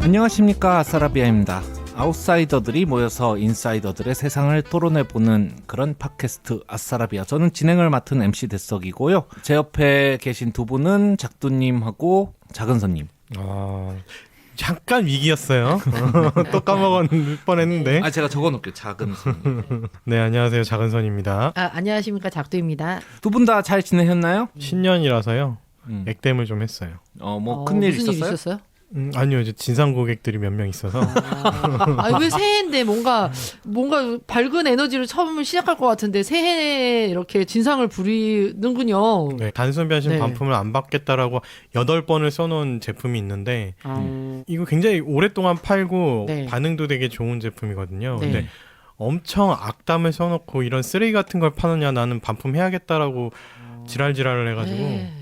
안녕하십니까, 아싸라비아입니다. 아웃사이더들이 모여서 인사이더들의 세상을 토론해보는 그런 팟캐스트 아싸라비아. 저는 진행을 맡은 MC 대석이고요. 제 옆에 계신 두 분은 작두님하고 작은선님. 잠깐 위기였어요. 또 까먹을 뻔했는데. 제가 적어놓을게요. 작은선님. 네, 안녕하세요. 작은선입니다. 안녕하십니까, 작두입니다. 두 분 다 잘 지내셨나요? 신년이라서요. 액땜을 좀 했어요. 큰일 무슨 일 있었어요? 있었어요? 아니요, 이제 진상 고객들이 몇 명 있어서. 왜 새해인데 뭔가 밝은 에너지로 처음 시작할 것 같은데 새해에 이렇게 진상을 부리는군요. 네, 단순 변신 네. 반품을 안 받겠다라고 8번을 써놓은 제품이 있는데 이거 굉장히 오랫동안 팔고 네. 반응도 되게 좋은 제품이거든요. 네. 근데 엄청 악담을 써놓고 이런 쓰레기 같은 걸 파느냐, 나는 반품해야겠다라고 지랄지랄을 해가지고 네.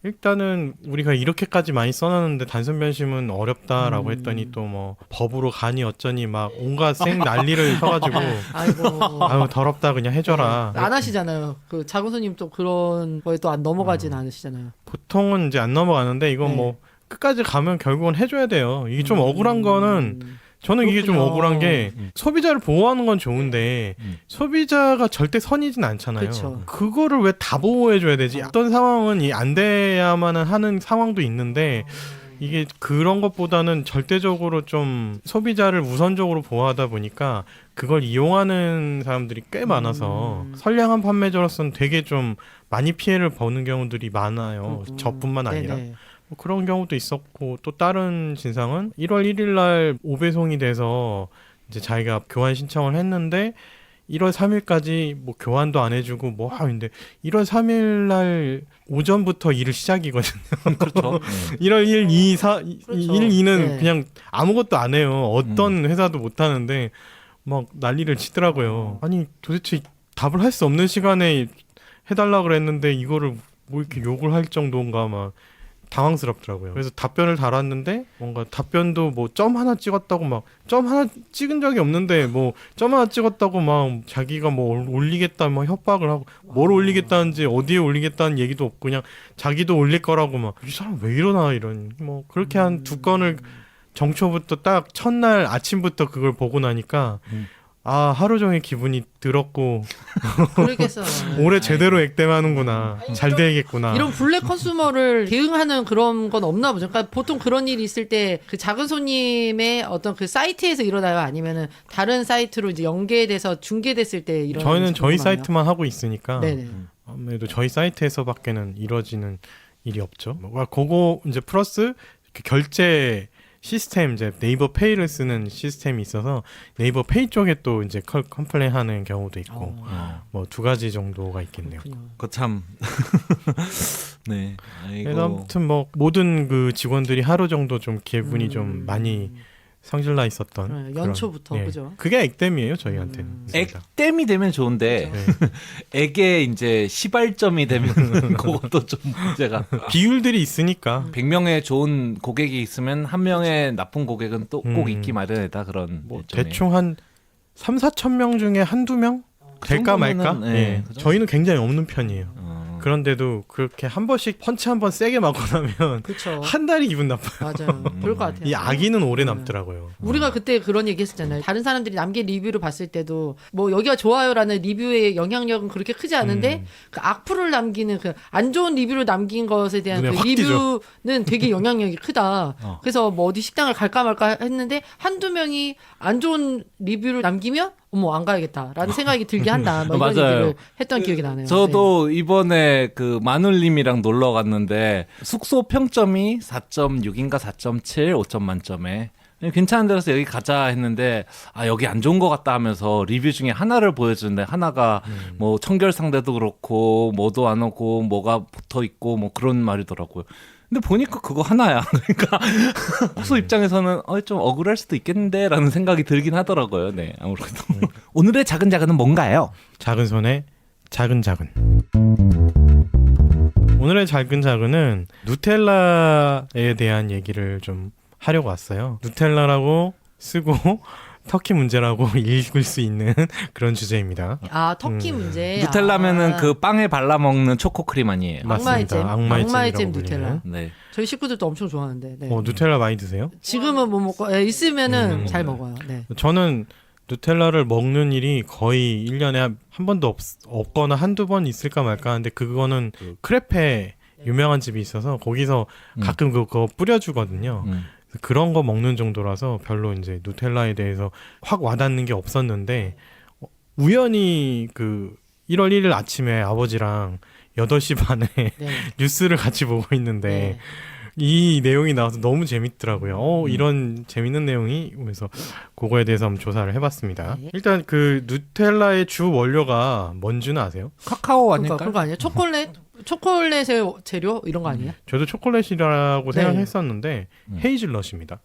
일단은 우리가 이렇게까지 많이 써놨는데 단순 변심은 어렵다라고 했더니 또 뭐 법으로 가니 어쩌니 막 온갖 생 난리를 펴가지고 아이고. 아유 더럽다 그냥 해줘라. 안 하시잖아요. 그 작은손님 또 그런 거에 또 안 넘어가진 않으시잖아요. 보통은 이제 안 넘어가는데 이건 네. 뭐 끝까지 가면 결국은 해줘야 돼요. 이게 좀 억울한 거는 저는 이게 좀 그렇군요. 억울한 게 소비자를 보호하는 건 좋은데 소비자가 절대 선이진 않잖아요. 그쵸. 그거를 왜 다 보호해줘야 되지? 어떤 상황은 안 돼야만 하는 상황도 있는데 이게 그런 것보다는 절대적으로 좀 소비자를 우선적으로 보호하다 보니까 그걸 이용하는 사람들이 꽤 많아서 선량한 판매자로서는 되게 좀 많이 피해를 보는 경우들이 많아요. 저뿐만 아니라. 네네. 뭐 그런 경우도 있었고 또 다른 진상은 1월 1일 날 오배송이 돼서 이제 자기가 교환 신청을 했는데 1월 3일까지 뭐 교환도 안 해주고 뭐 근데 1월 3일 날 오전부터 일을 시작이거든요. 그렇죠. 1월 1, 2, 4, 그렇죠. 1, 2는 네. 그냥 아무것도 안 해요. 어떤 회사도 못 하는데 막 난리를 치더라고요. 아니 도대체 답을 할 수 없는 시간에 해달라 그랬는데 이거를 뭐 이렇게 욕을 할 정도인가 막 당황스럽더라고요. 그래서 답변을 달았는데 뭔가 답변도 뭐 점 하나 찍었다고 막 점 하나 찍은 적이 없는데 뭐 점 하나 찍었다고 막 자기가 뭐 올리겠다 막 협박을 하고 뭘 올리겠다는지 어디에 올리겠다는 얘기도 없고 그냥 자기도 올릴 거라고 막 이 사람 왜 이러나 이런 뭐 그렇게 한 두 건을 정초부터 딱 첫날 아침부터 그걸 보고 나니까 하루 종일 기분이 들었고 그러겠어. 올해 제대로 액땜하는구나. 잘 되겠구나. 이런 블랙 컨슈머를 대응하는 그런 건 없나 보죠. 그러니까 보통 그런 일이 있을 때 그 작은 손님의 어떤 그 사이트에서 일어나요? 아니면은 다른 사이트로 이제 연계돼서 중계됐을 때 일어나요? 저희는 저희 사이트만 하고 있으니까 네네. 아무래도 저희 사이트에서밖에는 이루어지는 일이 없죠. 그거 이제 플러스 결제 시스템 이제 네이버 페이를 쓰는 시스템이 있어서 네이버 페이 쪽에 또 이제 컴플레인하는 경우도 있고 뭐 두 가지 정도가 있겠네요. 거참. 네. 그래서 아무튼 뭐 모든 그 직원들이 하루 정도 좀 기분이 좀 많이 성질나 있었던 연초부터 그런, 그죠? 그게 액땜이에요 저희한테는. 액땜이 되면 좋은데 액에 이제 시발점이 되면 그것도 좀 문제가. 비율들이 있으니까 100명의 좋은 고객이 있으면 한 명의 나쁜 고객은 또 꼭 있기 마련이다 그런. 뭐 점에. 대충 한 3, 4천 명 중에 한두 명 될까 말까? 정도면은, 네. 그 정도. 저희는 굉장히 없는 편이에요. 그런데도 그렇게 한 번씩 펀치 한 번 세게 맞고 나면 그렇죠. 한 달이 기분 나빠요. 맞아요. 그럴 것 같아요. 이 악의는 오래 남더라고요. 우리가 그때 그런 얘기 했었잖아요. 다른 사람들이 남긴 리뷰를 봤을 때도 뭐 여기가 좋아요라는 리뷰의 영향력은 그렇게 크지 않은데 그 악플을 남기는 그 안 좋은 리뷰를 남긴 것에 대한 눈에 그 확 띄죠. 리뷰는 되게 영향력이 크다. 그래서 뭐 어디 식당을 갈까 말까 했는데 한두 명이 안 좋은 리뷰를 남기면 어머 안 가야겠다라는 생각이 들게 한다. 뭐 이런 맞아요. 얘기를 했던 기억이 나네요. 저도 이번에 그 마눌님이랑 놀러 갔는데 숙소 평점이 4.6인가 4.7, 5점 만점에 괜찮은 데라서 여기 가자 했는데 여기 안 좋은 것 같다 하면서 리뷰 중에 하나를 보여주는데 하나가 뭐 청결상대도 그렇고 뭐도 안 오고 뭐가 붙어 있고 뭐 그런 말이더라고요. 근데 보니까 그거 하나야. 그러니까 숙소 입장에서는 좀 억울할 수도 있겠는데 라는 생각이 들긴 하더라고요. 네, 아무래도. 오늘의 작은 작은은 뭔가요? 작은 손에 작은 작은. 오늘의 작은 작은은 누텔라에 대한 얘기를 좀 하려고 왔어요. 누텔라라고 쓰고 터키 문제라고 읽을 수 있는 그런 주제입니다. 아 터키 문제. 누텔라면은 아. 그 빵에 발라 먹는 초코크림 아니에요? 악마의 잼, 악마의 잼 잼이라고 누텔라. 네. 저희 식구들도 엄청 좋아하는데. 네. 누텔라 많이 드세요? 지금은 못 먹고 있으면은 잘 먹어요. 네. 저는 누텔라를 먹는 일이 거의 1년에 한 번도 없거나 한두 번 있을까 말까 하는데 그거는 크레페 유명한 집이 있어서 거기서 가끔 그거 뿌려주거든요. 그런 거 먹는 정도라서 별로 이제 누텔라에 대해서 확 와닿는 게 없었는데 우연히 그 1월 1일 아침에 아버지랑 8시 반에 네. 뉴스를 같이 보고 있는데 네. 이 내용이 나와서 너무 재밌더라고요. 이런 재밌는 내용이 그래서 그거에 대해서 한번 조사를 해봤습니다. 네. 일단 그 누텔라의 주 원료가 뭔지는 아세요? 카카오 그러니까 아닐까? 그거 아니에요? 초콜릿의 재료 이런 거 아니에요? 저도 초콜릿이라고 네. 생각했었는데 헤이즐넛입니다.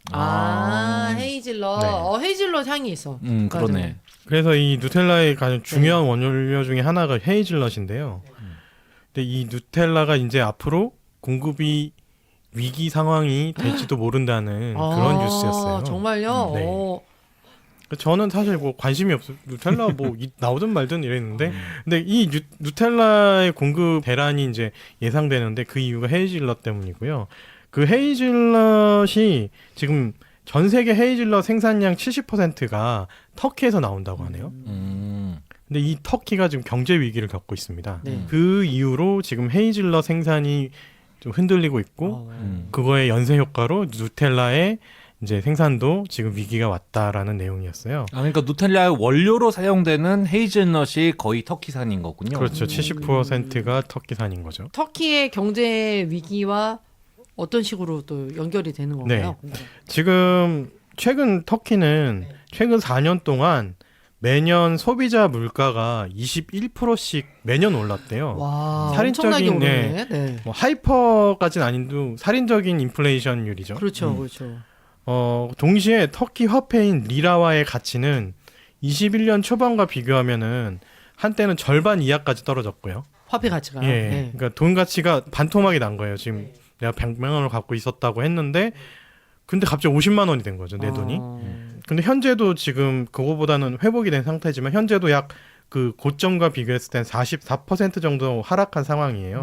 헤이즐넛. 네. 헤이즐넛 향이 있어. 그러네. 맞아요. 그래서 이 누텔라의 가장 중요한 네. 원료 중에 하나가 헤이즐넛인데요. 근데 이 누텔라가 이제 앞으로 공급이 위기 상황이 될지도 모른다는 그런 뉴스였어요. 정말요? 네. 저는 사실 뭐 관심이 없어요. 누텔라 뭐 나오든 말든 이랬는데 근데 이 누텔라의 공급 대란이 이제 예상되는데 그 이유가 헤이즐넛 때문이고요. 그 헤이즐넛이 지금 전 세계 헤이즐넛 생산량 70%가 터키에서 나온다고 하네요. 근데 이 터키가 지금 경제 위기를 겪고 있습니다. 네. 그 이유로 지금 헤이즐넛 생산이 좀 흔들리고 있고 그거의 연쇄 효과로 누텔라의 이제 생산도 지금 위기가 왔다라는 내용이었어요. 그러니까 누텔라의 원료로 사용되는 헤이즐넛이 거의 터키산인 거군요. 그렇죠. 70%가 터키산인 거죠. 터키의 경제 위기와 어떤 식으로 또 연결이 되는 건가요? 지금 최근 터키는 최근 4년 동안 매년 소비자 물가가 21%씩 매년 올랐대요. 와, 살인적인, 엄청나게 오르네. 네. 뭐 하이퍼까지는 아닌도 살인적인 인플레이션율이죠. 그렇죠, 그렇죠. 동시에 터키 화폐인 리라와의 가치는 21년 초반과 비교하면은 한때는 절반 이하까지 떨어졌고요. 화폐 가치가. 예, 네. 그러니까 돈 가치가 반토막이 난 거예요. 지금 내가 100만 원을 갖고 있었다고 했는데, 근데 갑자기 50만 원이 된 거죠, 내 돈이. 근데 현재도 지금 그거보다는 회복이 된 상태지만 현재도 약 그 고점과 비교했을 땐 44% 정도 하락한 상황이에요.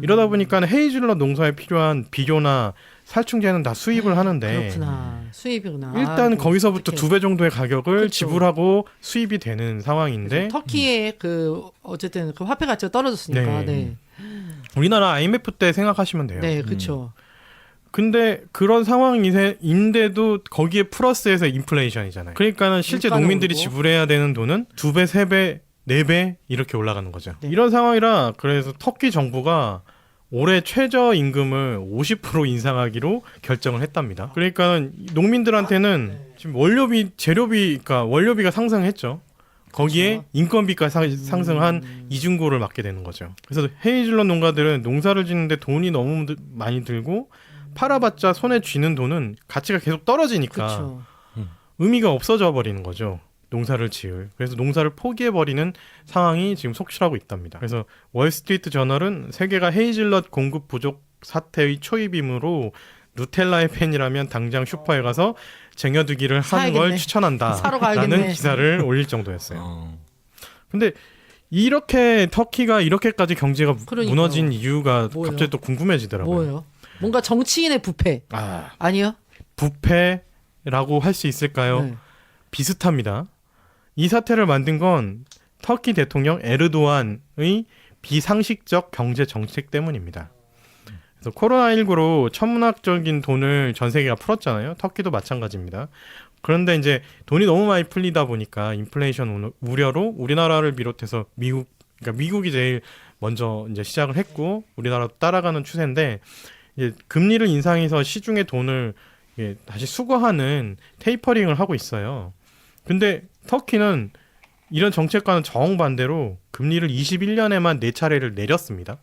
이러다 보니까 헤이즐넛 농사에 필요한 비료나 살충제는 다 수입을 하는데 그렇구나. 수입이구나. 일단 거기서부터 어떡해. 2배 정도의 가격을 그쵸. 지불하고 수입이 되는 상황인데 터키의 그 어쨌든 그 화폐 가치가 떨어졌으니까. 네. 네. 우리나라 IMF 때 생각하시면 돼요. 네, 그렇죠. 근데 그런 상황인데도 거기에 플러스해서 인플레이션이잖아요. 그러니까는 실제 물가는 농민들이 오르고. 지불해야 되는 돈은 2배, 3배, 4배 이렇게 올라가는 거죠. 네. 이런 상황이라 그래서 터키 정부가 올해 최저 임금을 50% 인상하기로 결정을 했답니다. 그러니까 농민들한테는 지금 그러니까 원료비가 상승했죠. 거기에 그렇죠. 인건비까지 상승한 이중고를 맞게 되는 거죠. 그래서 헤이즐넛 농가들은 농사를 짓는데 돈이 너무 많이 들고 팔아봤자 손에 쥐는 돈은 가치가 계속 떨어지니까 그렇죠. 의미가 없어져 버리는 거죠. 농사를 지을. 그래서 농사를 포기해버리는 상황이 지금 속출하고 있답니다. 그래서 월스트리트 저널은 세계가 헤이즐넛 공급 부족 사태의 초입이므로 누텔라의 팬이라면 당장 슈퍼에 가서 쟁여두기를 하는 걸 사야겠네. 추천한다 사러 라는 가야겠네. 기사를 올릴 정도였어요. 근데 이렇게 터키가 이렇게까지 경제가 그러니까요. 무너진 이유가 뭐예요? 갑자기 또 궁금해지더라고요. 뭐예요? 뭔가 정치인의 부패. 아니요? 부패라고 할 수 있을까요? 네. 비슷합니다. 이 사태를 만든 건 터키 대통령 에르도안의 비상식적 경제 정책 때문입니다. 그래서 코로나19로 천문학적인 돈을 전 세계가 풀었잖아요. 터키도 마찬가지입니다. 그런데 이제 돈이 너무 많이 풀리다 보니까 인플레이션 우려로 우리나라를 비롯해서 그러니까 미국이 제일 먼저 이제 시작을 했고 우리나라도 따라가는 추세인데 이제 금리를 인상해서 시중의 돈을 다시 수거하는 테이퍼링을 하고 있어요. 근데 터키는 이런 정책과는 정반대로 금리를 21년에만 4차례를 내렸습니다.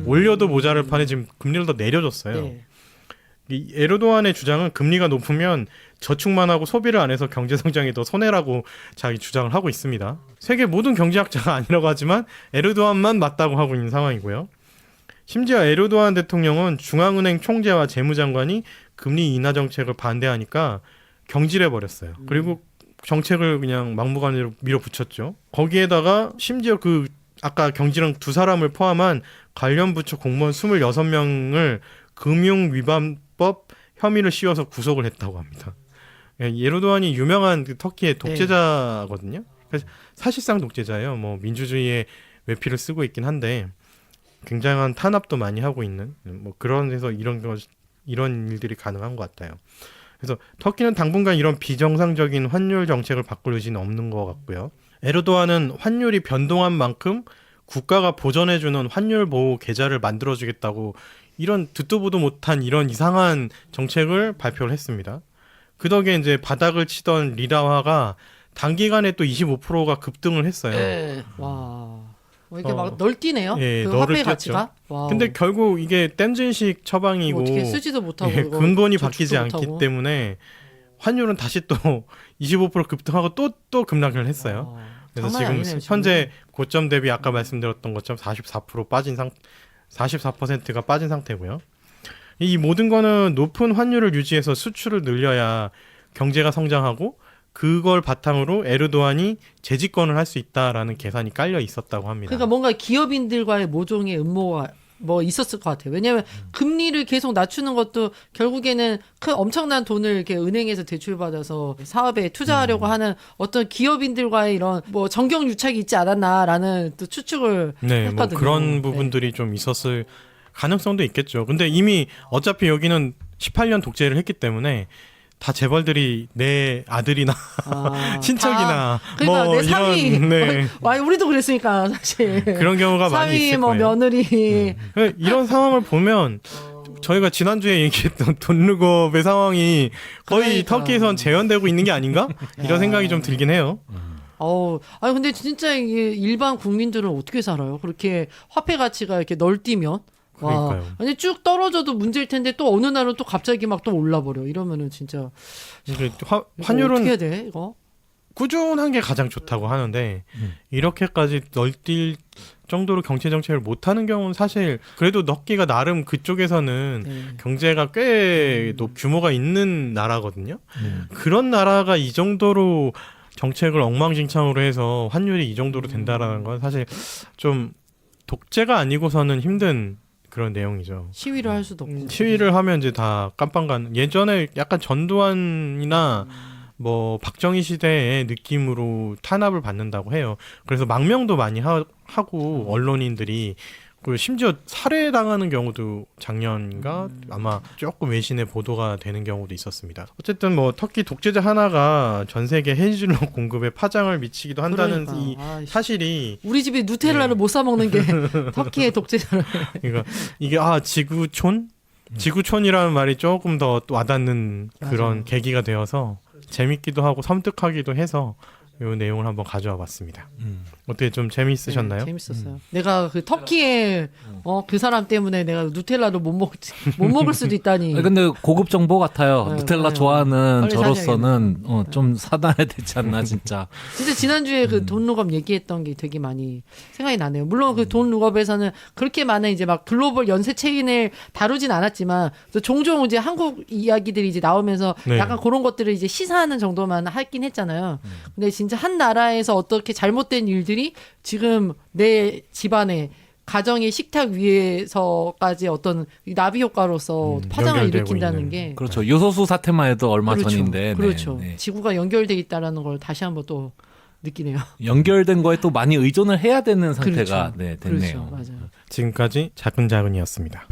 올려도 모자랄 판에 지금 금리를 더 내려줬어요. 네. 이 에르도안의 주장은 금리가 높으면 저축만 하고 소비를 안 해서 경제 성장이 더 손해라고 자기 주장을 하고 있습니다. 세계 모든 경제학자가 아니라고 하지만 에르도안만 맞다고 하고 있는 상황이고요. 심지어 에르도안 대통령은 중앙은행 총재와 재무장관이 금리 인하 정책을 반대하니까 경질해 버렸어요. 그리고 정책을 그냥 막무가내로 밀어붙였죠. 거기에다가 심지어 그 아까 경지랑 두 사람을 포함한 관련 부처 공무원 26명을 금융위반법 혐의를 씌워서 구속을 했다고 합니다. 에르도안이 유명한 그 터키의 독재자거든요. 그래서 사실상 독재자예요. 뭐 민주주의의 외피를 쓰고 있긴 한데 굉장한 탄압도 많이 하고 있는 뭐 그런 데서 이런 일들이 가능한 것 같아요. 그래서 터키는 당분간 이런 비정상적인 환율 정책을 바꿀 의지는 없는 것 같고요. 에르도안은 환율이 변동한 만큼 국가가 보전해주는 환율 보호 계좌를 만들어주겠다고 이런 듣도 보도 못한 이런 이상한 정책을 발표를 했습니다. 그 덕에 이제 바닥을 치던 리라화가 단기간에 또 25%가 급등을 했어요. 와. 이게 막 널뛰네요. 예, 그 널을 화폐 뛰었죠. 가치가. 와우. 근데 결국 이게 땜진식 처방이고 어떻게 쓰지도 못하고 예, 이거 근본이 저축도 바뀌지 않기 못하고. 때문에 환율은 다시 또 25% 급등하고 또 급락을 했어요. 그래서 장난이 지금 아니네요, 현재 고점 대비 아까 말씀드렸던 것처럼 44% 빠진 44%가 빠진 상태고요. 이 모든 거는 높은 환율을 유지해서 수출을 늘려야 경제가 성장하고 그걸 바탕으로 에르도안이 재집권을 할 수 있다라는 계산이 깔려 있었다고 합니다. 그러니까 뭔가 기업인들과의 모종의 음모가 뭐 있었을 것 같아요. 왜냐하면 금리를 계속 낮추는 것도 결국에는 큰 엄청난 돈을 이렇게 은행에서 대출받아서 사업에 투자하려고 하는 어떤 기업인들과의 이런 뭐 정경유착이 있지 않았나라는 또 추측을 네, 뭐 했거든요. 그런 부분들이 좀 있었을 가능성도 있겠죠. 근데 이미 어차피 여기는 18년 독재를 했기 때문에 다 재벌들이 내 아들이나 친척이나 그러니까 뭐 내 사위 이런 네. 와 우리도 그랬으니까 사실 그런 경우가 많이 사위 있을 뭐 거예요. 며느리 이런 상황을 보면 저희가 지난주에 얘기했던 돈룩업의 상황이 거의 그러니까. 터키에선 재현되고 있는 게 아닌가? 이런 생각이 좀 들긴 해요. 아니 근데 진짜 이게 일반 국민들은 어떻게 살아요? 그렇게 화폐 가치가 이렇게 널뛰면 와, 그러니까요. 아니 쭉 떨어져도 문제일 텐데 또 어느 날은 또 갑자기 막 또 올라버려. 이러면은 진짜 이게 이거 어떻게 환율은 해야 돼 이거? 꾸준한 게 가장 좋다고 하는데 이렇게까지 널뛸 정도로 경제 정책을 못하는 경우는 사실 그래도 넣기가 나름 그쪽에서는 네. 경제가 꽤 규모가 있는 나라거든요. 그런 나라가 이 정도로 정책을 엉망진창으로 해서 환율이 이 정도로 된다라는 건 사실 좀 독재가 아니고서는 힘든 그런 내용이죠. 시위를 할 수도 없고. 시위를 하면 이제 다 깜빵간. 예전에 약간 전두환이나 뭐 박정희 시대의 느낌으로 탄압을 받는다고 해요. 그래서 망명도 많이 하고 언론인들이 그 심지어 살해당하는 경우도 작년인가 아마 조금 외신에 보도가 되는 경우도 있었습니다. 어쨌든 뭐 터키 독재자 하나가 전 세계 해지진로 공급에 파장을 미치기도 한다는 그러니까. 이 아이씨. 사실이 우리 집에 누텔라를 못 사 먹는 게 터키의 독재자를. 그러니까 이게 지구촌이라는 말이 조금 더 와닿는 그런 맞아요. 계기가 되어서 재밌기도 하고 섬뜩하기도 해서 이 내용을 한번 가져와 봤습니다. 어떻게 좀 재미있으셨나요? 네, 재밌었어요. 내가 그 터키에 그 사람 때문에 내가 누텔라를 못 먹을 수도 있다니. 아니, 근데 고급 정보 같아요. 네, 누텔라 맞아요. 좋아하는 빨리 저로서는 좀 사놔야 되지 않나 진짜. 진짜 지난주에 그 돈 룩업 얘기했던 게 되게 많이 생각이 나네요. 물론 그 돈 룩업에서는 그렇게 많은 이제 막 글로벌 연쇄 체인을 다루진 않았지만 또 종종 이제 한국 이야기들이 이제 나오면서 네. 약간 그런 것들을 이제 시사하는 정도만 하긴 했잖아요. 근데 진짜 한 나라에서 어떻게 잘못된 일들이 지금 내 집안에 가정의 식탁 위에서까지 어떤 나비 효과로서 파장을 연결되고 일으킨다는 있는. 게 그렇죠. 요소수 사태만 해도 얼마 그렇죠. 전인데. 그렇죠. 네, 네. 지구가 연결돼 있다라는 걸 다시 한번 또 느끼네요. 연결된 거에 또 많이 의존을 해야 되는 상태가 그렇죠. 네, 됐네요. 그렇죠. 맞아요. 지금까지 자근자근이었습니다.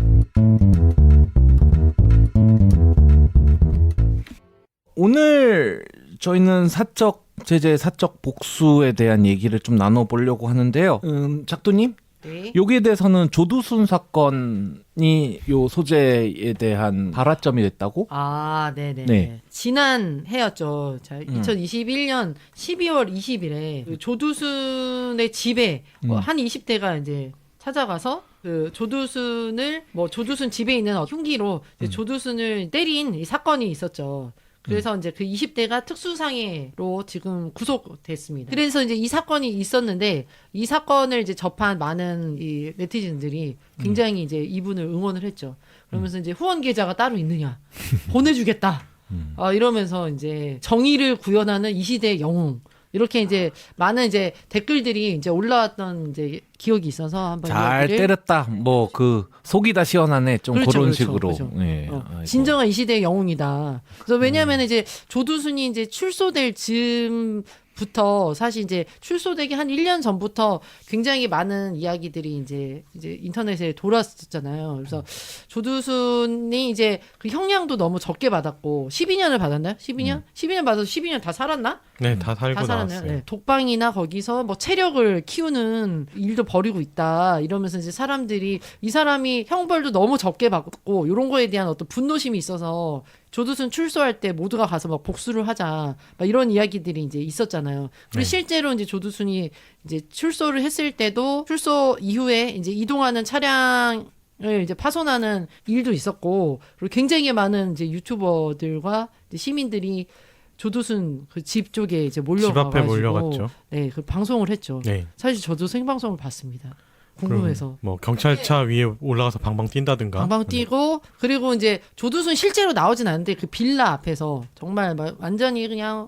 오늘 저희는 사적 제재, 사적 복수에 대한 얘기를 좀 나눠보려고 하는데요. 작두님, 네. 여기에 대해서는 조두순 사건이 요 소재에 대한 발화점이 됐다고? 아, 네네. 네. 지난 해였죠. 자, 2021년 12월 20일에 그 조두순의 집에 한 20대가 이제 찾아가서 그 조두순을 조두순 집에 있는 흉기로 이제 조두순을 때린 이 사건이 있었죠. 그래서 이제 그 20대가 특수상해로 지금 구속됐습니다. 그래서 이제 이 사건이 있었는데 이 사건을 이제 접한 많은 이 네티즌들이 굉장히 이제 이분을 응원을 했죠. 그러면서 이제 후원 계좌가 따로 있느냐 보내주겠다. 이러면서 이제 정의를 구현하는 이 시대의 영웅. 이렇게 이제 많은 이제 댓글들이 이제 올라왔던 이제 기억이 있어서 한번 잘 이야기를 때렸다. 뭐 그 속이 다 시원하네. 좀 그렇죠, 그런 그렇죠, 식으로. 그렇죠. 예. 아이고. 진정한 이 시대의 영웅이다. 그래서 왜냐하면 이제 조두순이 이제 출소될 즈음부터 사실 이제 출소되기 한 1년 전부터 굉장히 많은 이야기들이 이제 인터넷에 돌았었잖아요. 그래서 조두순이 이제 그 형량도 너무 적게 받았고 12년을 받았나요? 12년? 12년 받아서 12년 다 살았나? 네, 다 살고 다 살았네요. 나왔어요. 네. 독방이나 거기서 뭐 체력을 키우는 일도 벌이고 있다. 이러면서 이제 사람들이 이 사람이 형벌도 너무 적게 받고 이런 거에 대한 어떤 분노심이 있어서 조두순 출소할 때 모두가 가서 막 복수를 하자. 막 이런 이야기들이 이제 있었잖아요. 그리고 네. 실제로 이제 조두순이 이제 출소를 했을 때도 출소 이후에 이제 이동하는 차량을 이제 파손하는 일도 있었고, 그리고 굉장히 많은 이제 유튜버들과 이제 시민들이 조두순 그 집 쪽에 이제 집 몰려가가지고 앞에 몰려갔죠. 네, 그 방송을 했죠. 네. 사실 저도 생방송을 봤습니다. 궁금해서. 뭐 경찰차 위에 올라가서 방방 뛴다든가. 방방 뛰고 그리고 이제 조두순 실제로 나오진 않는데 그 빌라 앞에서 정말 막 완전히 그냥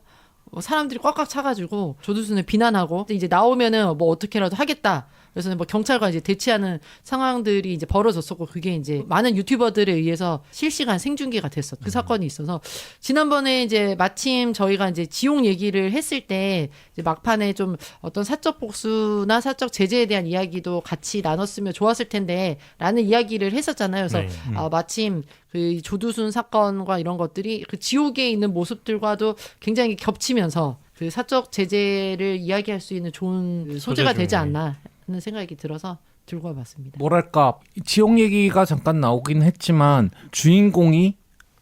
사람들이 꽉꽉 차가지고 조두순을 비난하고 이제 나오면은 뭐 어떻게라도 하겠다. 그래서 뭐 경찰과 이제 대치하는 상황들이 이제 벌어졌었고 그게 이제 많은 유튜버들에 의해서 실시간 생중계가 됐었. 그 사건이 있어서 지난번에 이제 마침 저희가 이제 지옥 얘기를 했을 때 이제 막판에 좀 어떤 사적 복수나 사적 제재에 대한 이야기도 같이 나눴으면 좋았을 텐데라는 이야기를 했었잖아요. 그래서 네. 마침 그 조두순 사건과 이런 것들이 그 지옥에 있는 모습들과도 굉장히 겹치면서 그 사적 제재를 이야기할 수 있는 좋은 그 소재가 소재 되지 중에. 않나 하는 생각이 들어서 들고 와봤습니다. 뭐랄까 지옥 얘기가 잠깐 나오긴 했지만 주인공이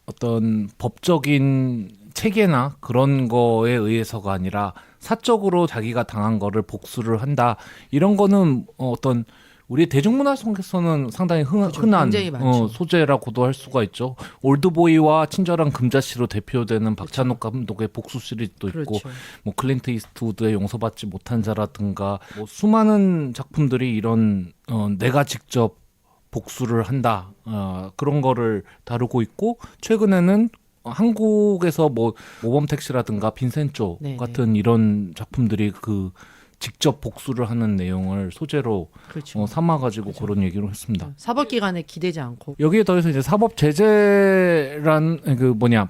어떤 법적인 체계나 그런 거에 의해서가 아니라 사적으로 자기가 당한 거를 복수를 한다 이런 거는 어떤 우리 대중문화 속에서는 상당히 그렇죠. 흔한 굉장히 많죠. 소재라고도 할 수가 있죠. 올드보이와 친절한 금자씨로 대표되는 박찬욱 감독의 복수 시리즈도 있고 그렇죠. 뭐 클린트 이스트우드의 용서받지 못한 자라든가 뭐 수많은 작품들이 이런 내가 직접 복수를 한다 그런 거를 다루고 있고 최근에는 한국에서 뭐 모범택시라든가 빈센조 네네. 같은 이런 작품들이 그 직접 복수를 하는 내용을 소재로 그렇죠. 삼아가지고 그런 얘기를 했습니다. 사법기관에 기대지 않고 여기에 더해서 이제 사법 제재란 그 뭐냐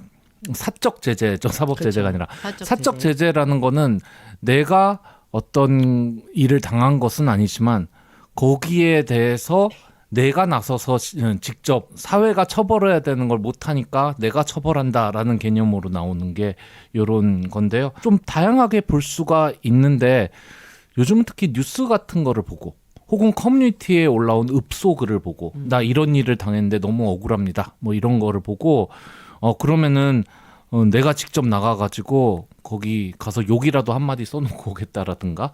사적 제재죠. 사법 그렇죠. 제재가 아니라 사적 제재. 제재라는 거는 내가 어떤 일을 당한 것은 아니지만 거기에 대해서 내가 나서서 직접 사회가 처벌해야 되는 걸 못하니까 내가 처벌한다라는 개념으로 나오는 게 이런 건데요. 좀 다양하게 볼 수가 있는데 요즘은 특히 뉴스 같은 거를 보고 혹은 커뮤니티에 올라온 읍소 글을 보고 나 이런 일을 당했는데 너무 억울합니다. 뭐 이런 거를 보고 그러면은 내가 직접 나가가지고 거기 가서 욕이라도 한마디 써놓고 오겠다라든가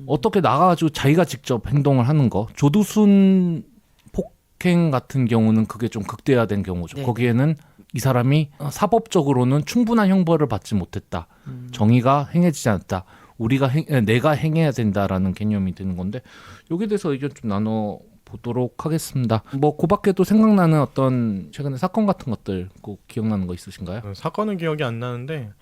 어떻게 나가가지고 자기가 직접 행동을 하는 거. 조두순 폭행 같은 경우는 그게 좀 극대화된 경우죠. 네. 거기에는 이 사람이 사법적으로는 충분한 형벌을 받지 못했다. 정의가 행해지지 않았다. 내가 행해야 된다라는 개념이 드는 건데 여기에 대해서 의견 좀 나눠 보도록 하겠습니다. 뭐 그밖에도 생각나는 어떤 최근에 사건 같은 것들 꼭 기억나는 거 있으신가요? 사건은 기억이 안 나는데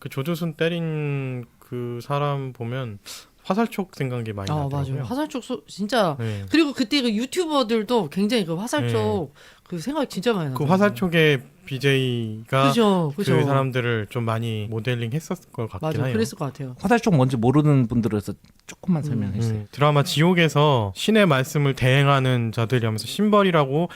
그 조두순 때린 그 사람 보면 화살촉 생각이 많이 나더라고요. 맞아요. 화살촉 진짜 네. 그리고 그때 그 유튜버들도 굉장히 그 화살촉 그 생각이 진짜 많이 나요. 그 화살촉의 BJ가 그죠, 그죠. 그 사람들을 좀 많이 모델링 했었을 것 같긴 맞아, 해요. 그랬을 것 같아요. 화살촉 뭔지 모르는 분들에서 조금만 설명해 주세요. 드라마 지옥에서 신의 말씀을 대행하는 자들이 하면서 신벌이라고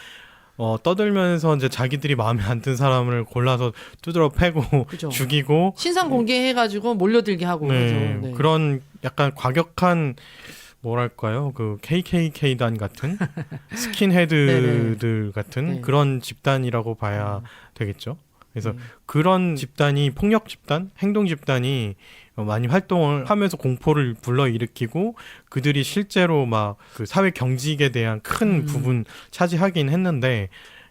떠들면서 이제 자기들이 마음에 안 든 사람을 골라서 두드러 패고 그죠. 죽이고 신상 공개해가지고 몰려들게 하고 네, 그죠. 네. 그런 약간 과격한 뭐랄까요 그 KKK단 같은 스킨헤드들 같은 네. 그런 집단이라고 봐야 되겠죠. 그래서 그런 집단이 폭력 집단, 행동 집단이 많이 활동을 하면서 공포를 불러일으키고 그들이 실제로 막 그 사회 경직에 대한 큰 부분 차지하긴 했는데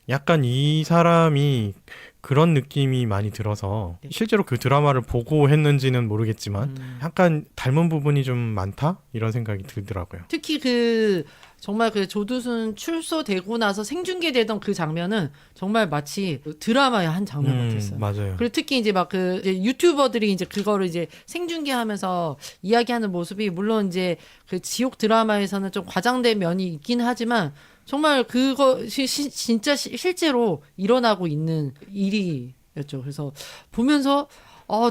약간 이 사람이 그런 느낌이 많이 들어서 네. 실제로 그 드라마를 보고 했는지는 모르겠지만 약간 닮은 부분이 좀 많다 이런 생각이 들더라고요. 특히 그 정말 그 조두순 출소되고 나서 생중계되던 그 장면은 정말 마치 드라마의 한 장면 같았어요. 맞아요. 그리고 특히 이제 막 그 유튜버들이 이제 그거를 이제 생중계하면서 이야기하는 모습이 물론 이제 그 지옥 드라마에서는 좀 과장된 면이 있긴 하지만 정말 그것이 진짜 실제로 일어나고 있는 일이었죠. 그래서 보면서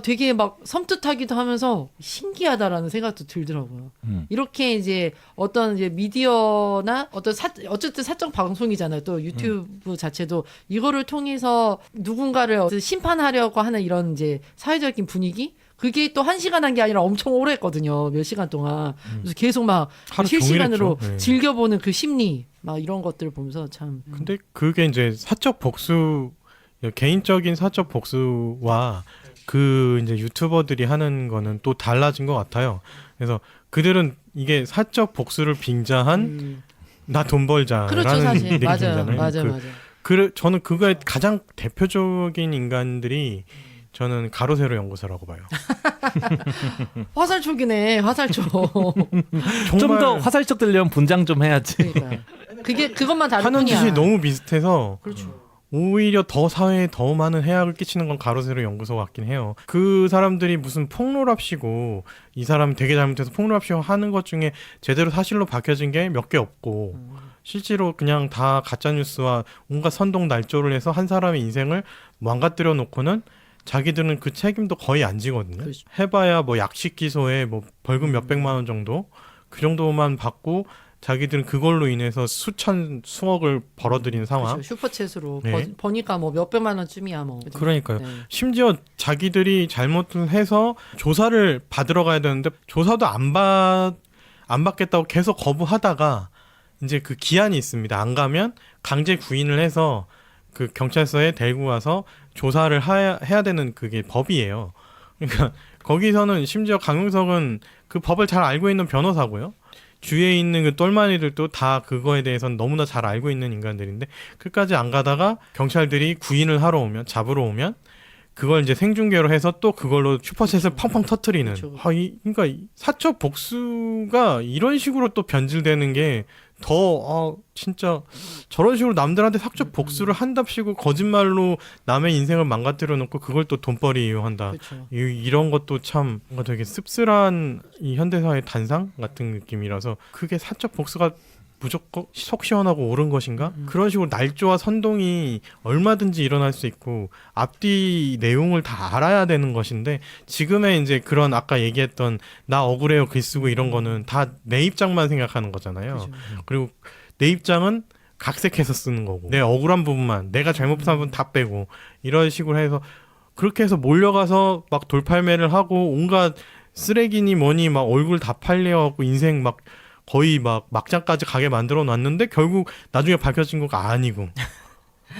되게 막 섬뜩하기도 하면서 신기하다라는 생각도 들더라고요. 이렇게 이제 어떤 이제 미디어나 어떤 어쨌든 사적 방송이잖아요. 또 유튜브 자체도 이거를 통해서 누군가를 심판하려고 하는 이런 이제 사회적인 분위기? 그게 또 1시간 한 게 아니라 엄청 오래 했거든요. 몇 시간 동안. 그래서 계속 막 하루 실시간으로 종일 했죠. 네. 즐겨보는 그 심리, 막 이런 것들을 보면서 참. 근데 그게 이제 사적 복수, 개인적인 사적 복수와 그 이제 유튜버들이 하는 거는 또 달라진 것 같아요. 그래서 그들은 이게 사적 복수를 빙자한 나 돈 벌자라는 그렇죠, 사실. 느낌이잖아요. 맞아요. 저는 그거의 가장 대표적인 인간들이 저는 가로세로 연구소라고 봐요. 화살촉이네, 화살촉. 좀 더 화살적 들려면 분장 좀 해야지. 그러니까. 그것만 다를 하는 뿐이야. 짓이 너무 비슷해서 그렇죠. 오히려 더 사회에 더 많은 해악을 끼치는 건 가로세로 연구소 같긴 해요. 그 사람들이 무슨 폭로랍시고 이 사람 되게 잘못해서 폭로랍시고 하는 것 중에 제대로 사실로 밝혀진 게 몇 개 없고 실제로 그냥 다 가짜뉴스와 온갖 선동 날조를 해서 한 사람의 인생을 망가뜨려 놓고는 자기들은 그 책임도 거의 안 지거든요. 그렇죠. 해봐야 뭐 약식 기소에 뭐 벌금 몇백만 원 정도 그 정도만 받고 자기들은 그걸로 인해서 수억을 벌어들인 상황. 그렇죠. 슈퍼챗으로 네. 버니까 뭐 몇백만 원쯤이야 뭐. 그러니까요. 네. 심지어 자기들이 잘못을 해서 조사를 받으러 가야 되는데 조사도 안 받겠다고 계속 거부하다가 이제 그 기한이 있습니다. 안 가면 강제 구인을 해서 그 경찰서에 데리고 와서 조사를 해야 되는 그게 법이에요. 그러니까 거기서는 심지어 강용석은 그 법을 잘 알고 있는 변호사고요. 주위에 있는 그 똘마니들도 다 그거에 대해서는 너무나 잘 알고 있는 인간들인데 끝까지 안 가다가 경찰들이 구인을 하러 오면 잡으러 오면 그걸 이제 생중계로 해서 또 그걸로 슈퍼챗을 펑펑 터트리는. 그렇죠. 그러니까 사적 복수가 이런 식으로 또 변질되는 게 더 진짜 저런 식으로 남들한테 사적 복수를 한답시고 거짓말로 남의 인생을 망가뜨려 놓고 그걸 또 돈벌이 이용한다. 그렇죠. 이런 것도 참 뭔가 되게 씁쓸한 이 현대사의 단상 같은 느낌이라서 그게 사적 복수가 무조건 속 시원하고 옳은 것인가? 그런 식으로 날조와 선동이 얼마든지 일어날 수 있고 앞뒤 내용을 다 알아야 되는 것인데 지금의 이제 그런 아까 얘기했던 나 억울해요 글 쓰고 이런 거는 다 내 입장만 생각하는 거잖아요. 그렇죠. 그리고 내 입장은 각색해서 쓰는 거고 내 억울한 부분만 내가 잘못한 부분 다 빼고 이런 식으로 해서 그렇게 해서 몰려가서 막 돌팔매를 하고 온갖 쓰레기니 뭐니 막 얼굴 다 팔려갖고 인생 막 거의 막 막장까지 가게 만들어 놨는데 결국 나중에 밝혀진 거가 아니고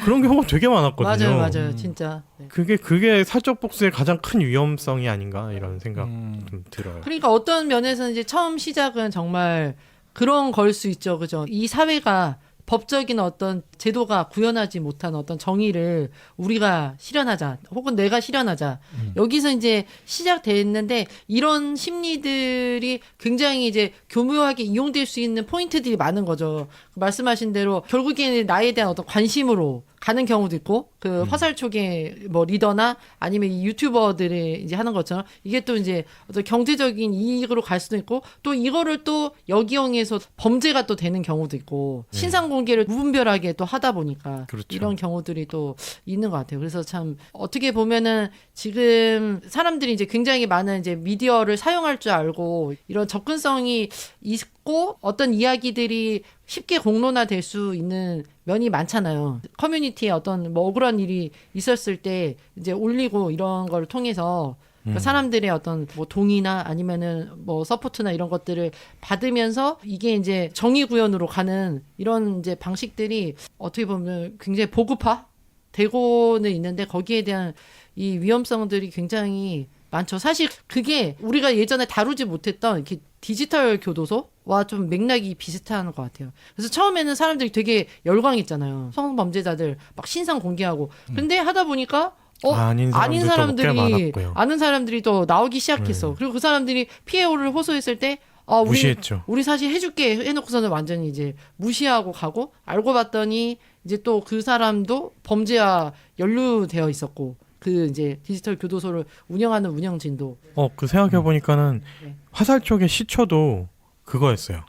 그런 경우가 되게 많았거든요. 맞아요, 진짜. 네. 그게 사적 복수의 가장 큰 위험성이 아닌가 이런 생각 좀 들어요. 그러니까 어떤 면에서는 이제 처음 시작은 정말 그런 걸 수 있죠, 그죠? 이 사회가 법적인 어떤 제도가 구현하지 못한 어떤 정의를 우리가 실현하자 혹은 내가 실현하자 여기서 이제 시작됐는데 이런 심리들이 굉장히 이제 교묘하게 이용될 수 있는 포인트들이 많은 거죠. 말씀하신 대로 결국에는 나에 대한 어떤 관심으로 가는 경우도 있고 그 화살촉의 뭐 리더나 아니면 이 유튜버들이 이제 하는 것처럼 이게 또 이제 어떤 경제적인 이익으로 갈 수도 있고 또 이거를 또 역이용해서 범죄가 또 되는 경우도 있고 신상 공개를 무분별하게 또 하다 보니까 그렇죠. 이런 경우들이 또 있는 것 같아요. 그래서 참 어떻게 보면은 지금 사람들이 이제 굉장히 많은 이제 미디어를 사용할 줄 알고 이런 접근성이 있고 어떤 이야기들이 쉽게 공론화될 수 있는 면이 많잖아요. 커뮤니티에 어떤 뭐 억울한 일이 있었을 때 이제 올리고 이런 걸 통해서 그러니까 사람들의 어떤 뭐 동의나 아니면은 뭐 서포트나 이런 것들을 받으면서 이게 이제 정의 구현으로 가는 이런 이제 방식들이 어떻게 보면 굉장히 보급화 되고는 있는데 거기에 대한 이 위험성들이 굉장히 많죠. 사실 그게 우리가 예전에 다루지 못했던 이렇게 디지털 교도소와 좀 맥락이 비슷한 것 같아요. 그래서 처음에는 사람들이 되게 열광했잖아요. 성범죄자들 막 신상 공개하고. 근데 하다 보니까 아닌 사람들도 꽤 많았고요. 아는 사람들이 또 나오기 시작했어. 그리고 그 사람들이 피해를 호소했을 때 아, 무시했죠. 우리 사실 해줄게 해놓고서는 완전히 이제 무시하고 가고 알고 봤더니 이제 또 그 사람도 범죄와 연루되어 있었고 그 이제 디지털 교도소를 운영하는 운영진도 그 생각해 보니까는 네. 화살 쪽의 시초도 그거였어요.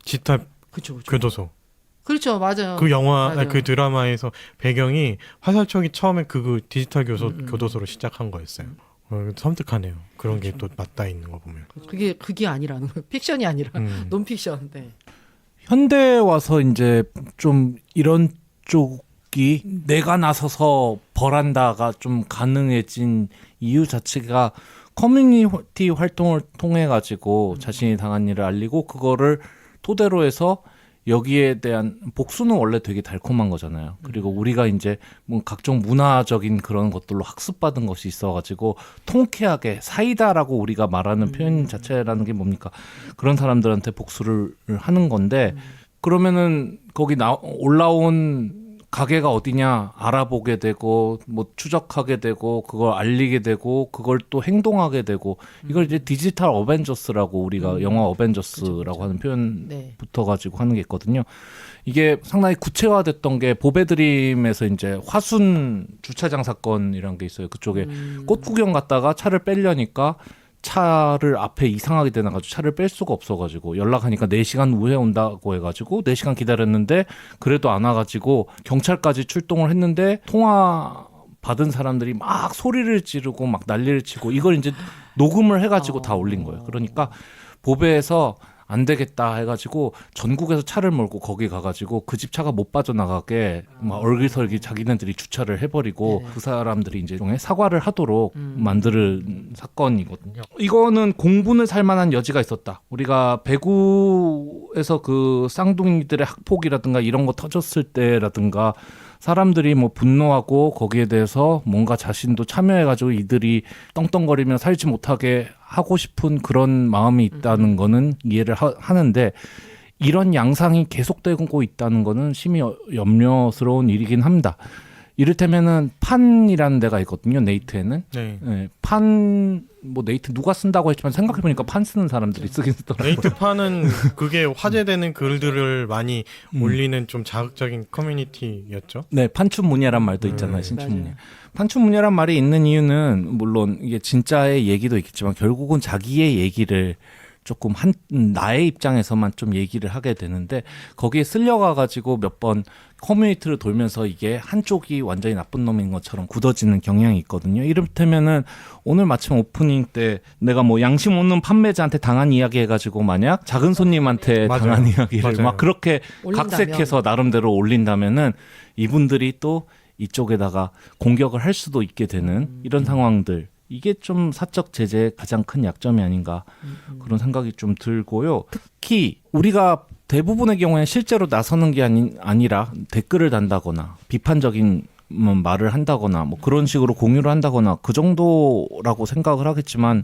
디지털 그쵸. 교도소. 그렇죠, 맞아요. 그 영화, 맞아요. 그 드라마에서 배경이 화살촉이 처음에 그 디지털 교도소로 시작한 거였어요. 섬뜩하네요. 그런 게 또 맞닿아 있는 거 보면. 그게 아니라는 거예요. 픽션이 아니라 논픽션. 네. 현대 와서 이제 좀 이런 쪽이 내가 나서서 벌한다가 좀 가능해진 이유 자체가 커뮤니티 활동을 통해 가지고 자신이 당한 일을 알리고 그거를 토대로 해서 여기에 대한 복수는 원래 되게 달콤한 거잖아요. 그리고 우리가 이제 뭐 각종 문화적인 그런 것들로 학습받은 것이 있어가지고 통쾌하게 사이다라고 우리가 말하는 표현 자체라는 게 뭡니까? 그런 사람들한테 복수를 하는 건데 그러면은 거기 올라온 가게가 어디냐 알아보게 되고 뭐 추적하게 되고 그걸 알리게 되고 그걸 또 행동하게 되고 이걸 이제 디지털 어벤져스라고 우리가 영화 어벤져스라고 그쵸. 하는 표현 네. 붙어가지고 하는 게 있거든요. 이게 상당히 구체화됐던 게 보배드림에서 이제 화순 주차장 사건이란 게 있어요. 그쪽에 꽃 구경 갔다가 차를 빼려니까 차를 앞에 이상하게 되나가지고 차를 뺄 수가 없어가지고 연락하니까 4시간 후에 온다고 해가지고 4시간 기다렸는데 그래도 안 와가지고 경찰까지 출동을 했는데 통화 받은 사람들이 막 소리를 지르고 막 난리를 치고 이걸 이제 녹음을 해가지고 다 올린 거예요. 그러니까 보배에서 안 되겠다 해가지고 전국에서 차를 몰고 거기 가가지고 그 집 차가 못 빠져나가게 막 얼기설기 자기네들이 주차를 해버리고 네. 그 사람들이 이제 일종의 사과를 하도록 만드는 사건이거든요. 이거는 공분을 살 만한 여지가 있었다. 우리가 배구에서 그 쌍둥이들의 학폭이라든가 이런 거 터졌을 때라든가 사람들이 뭐 분노하고 거기에 대해서 뭔가 자신도 참여해가지고 이들이 떵떵거리며 살지 못하게 하고 싶은 그런 마음이 있다는 거는 이해를 하는데 이런 양상이 계속되고 있다는 거는 심히 염려스러운 일이긴 합니다. 이를테면은 판이라는 데가 있거든요. 네이트에는. 네. 네, 뭐 네이트 누가 쓴다고 했지만 생각해보니까 판 쓰는 사람들이 쓰긴 쓰더라고요. 네이트판은 그게 화제되는 글들을 많이 올리는 좀 자극적인 커뮤니티였죠. 네, 판춘문예란 말도 있잖아요. 네. 신춘문예. 맞아요. 판춘문예란 말이 있는 이유는 물론 이게 진짜의 얘기도 있겠지만 결국은 자기의 얘기를 조금 나의 입장에서만 좀 얘기를 하게 되는데 거기에 쓸려가 가지고 몇 번 커뮤니티를 돌면서 이게 한쪽이 완전히 나쁜 놈인 것처럼 굳어지는 경향이 있거든요. 이를테면은 오늘 마침 오프닝 때 내가 뭐 양심 없는 판매자한테 당한 이야기 해가지고 만약 작은 손님한테 맞아요. 당한 이야기를 맞아요. 막 그렇게 올린다면. 각색해서 나름대로 올린다면은 이분들이 또 이쪽에다가 공격을 할 수도 있게 되는 이런 상황들. 이게 좀 사적 제재의 가장 큰 약점이 아닌가 그런 생각이 좀 들고요. 특히 우리가 대부분의 경우에 실제로 나서는 게 아니라 댓글을 단다거나 비판적인 말을 한다거나 뭐 그런 식으로 공유를 한다거나 그 정도라고 생각을 하겠지만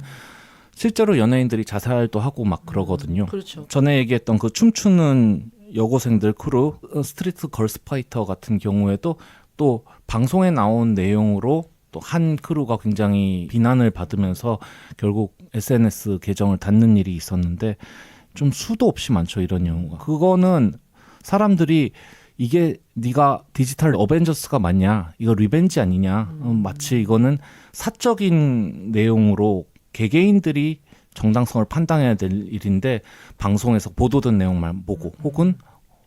실제로 연예인들이 자살도 하고 막 그러거든요. 그렇죠. 전에 얘기했던 그 춤추는 여고생들 크루 스트리트 걸스 파이터 같은 경우에도 또 방송에 나온 내용으로 또 한 크루가 굉장히 비난을 받으면서 결국 SNS 계정을 닫는 일이 있었는데 좀 수도 없이 많죠, 이런 경우가. 그거는 사람들이 이게 네가 디지털 어벤져스가 맞냐, 이거 리벤지 아니냐, 마치 이거는 사적인 내용으로 개개인들이 정당성을 판단해야 될 일인데 방송에서 보도된 내용만 보고 혹은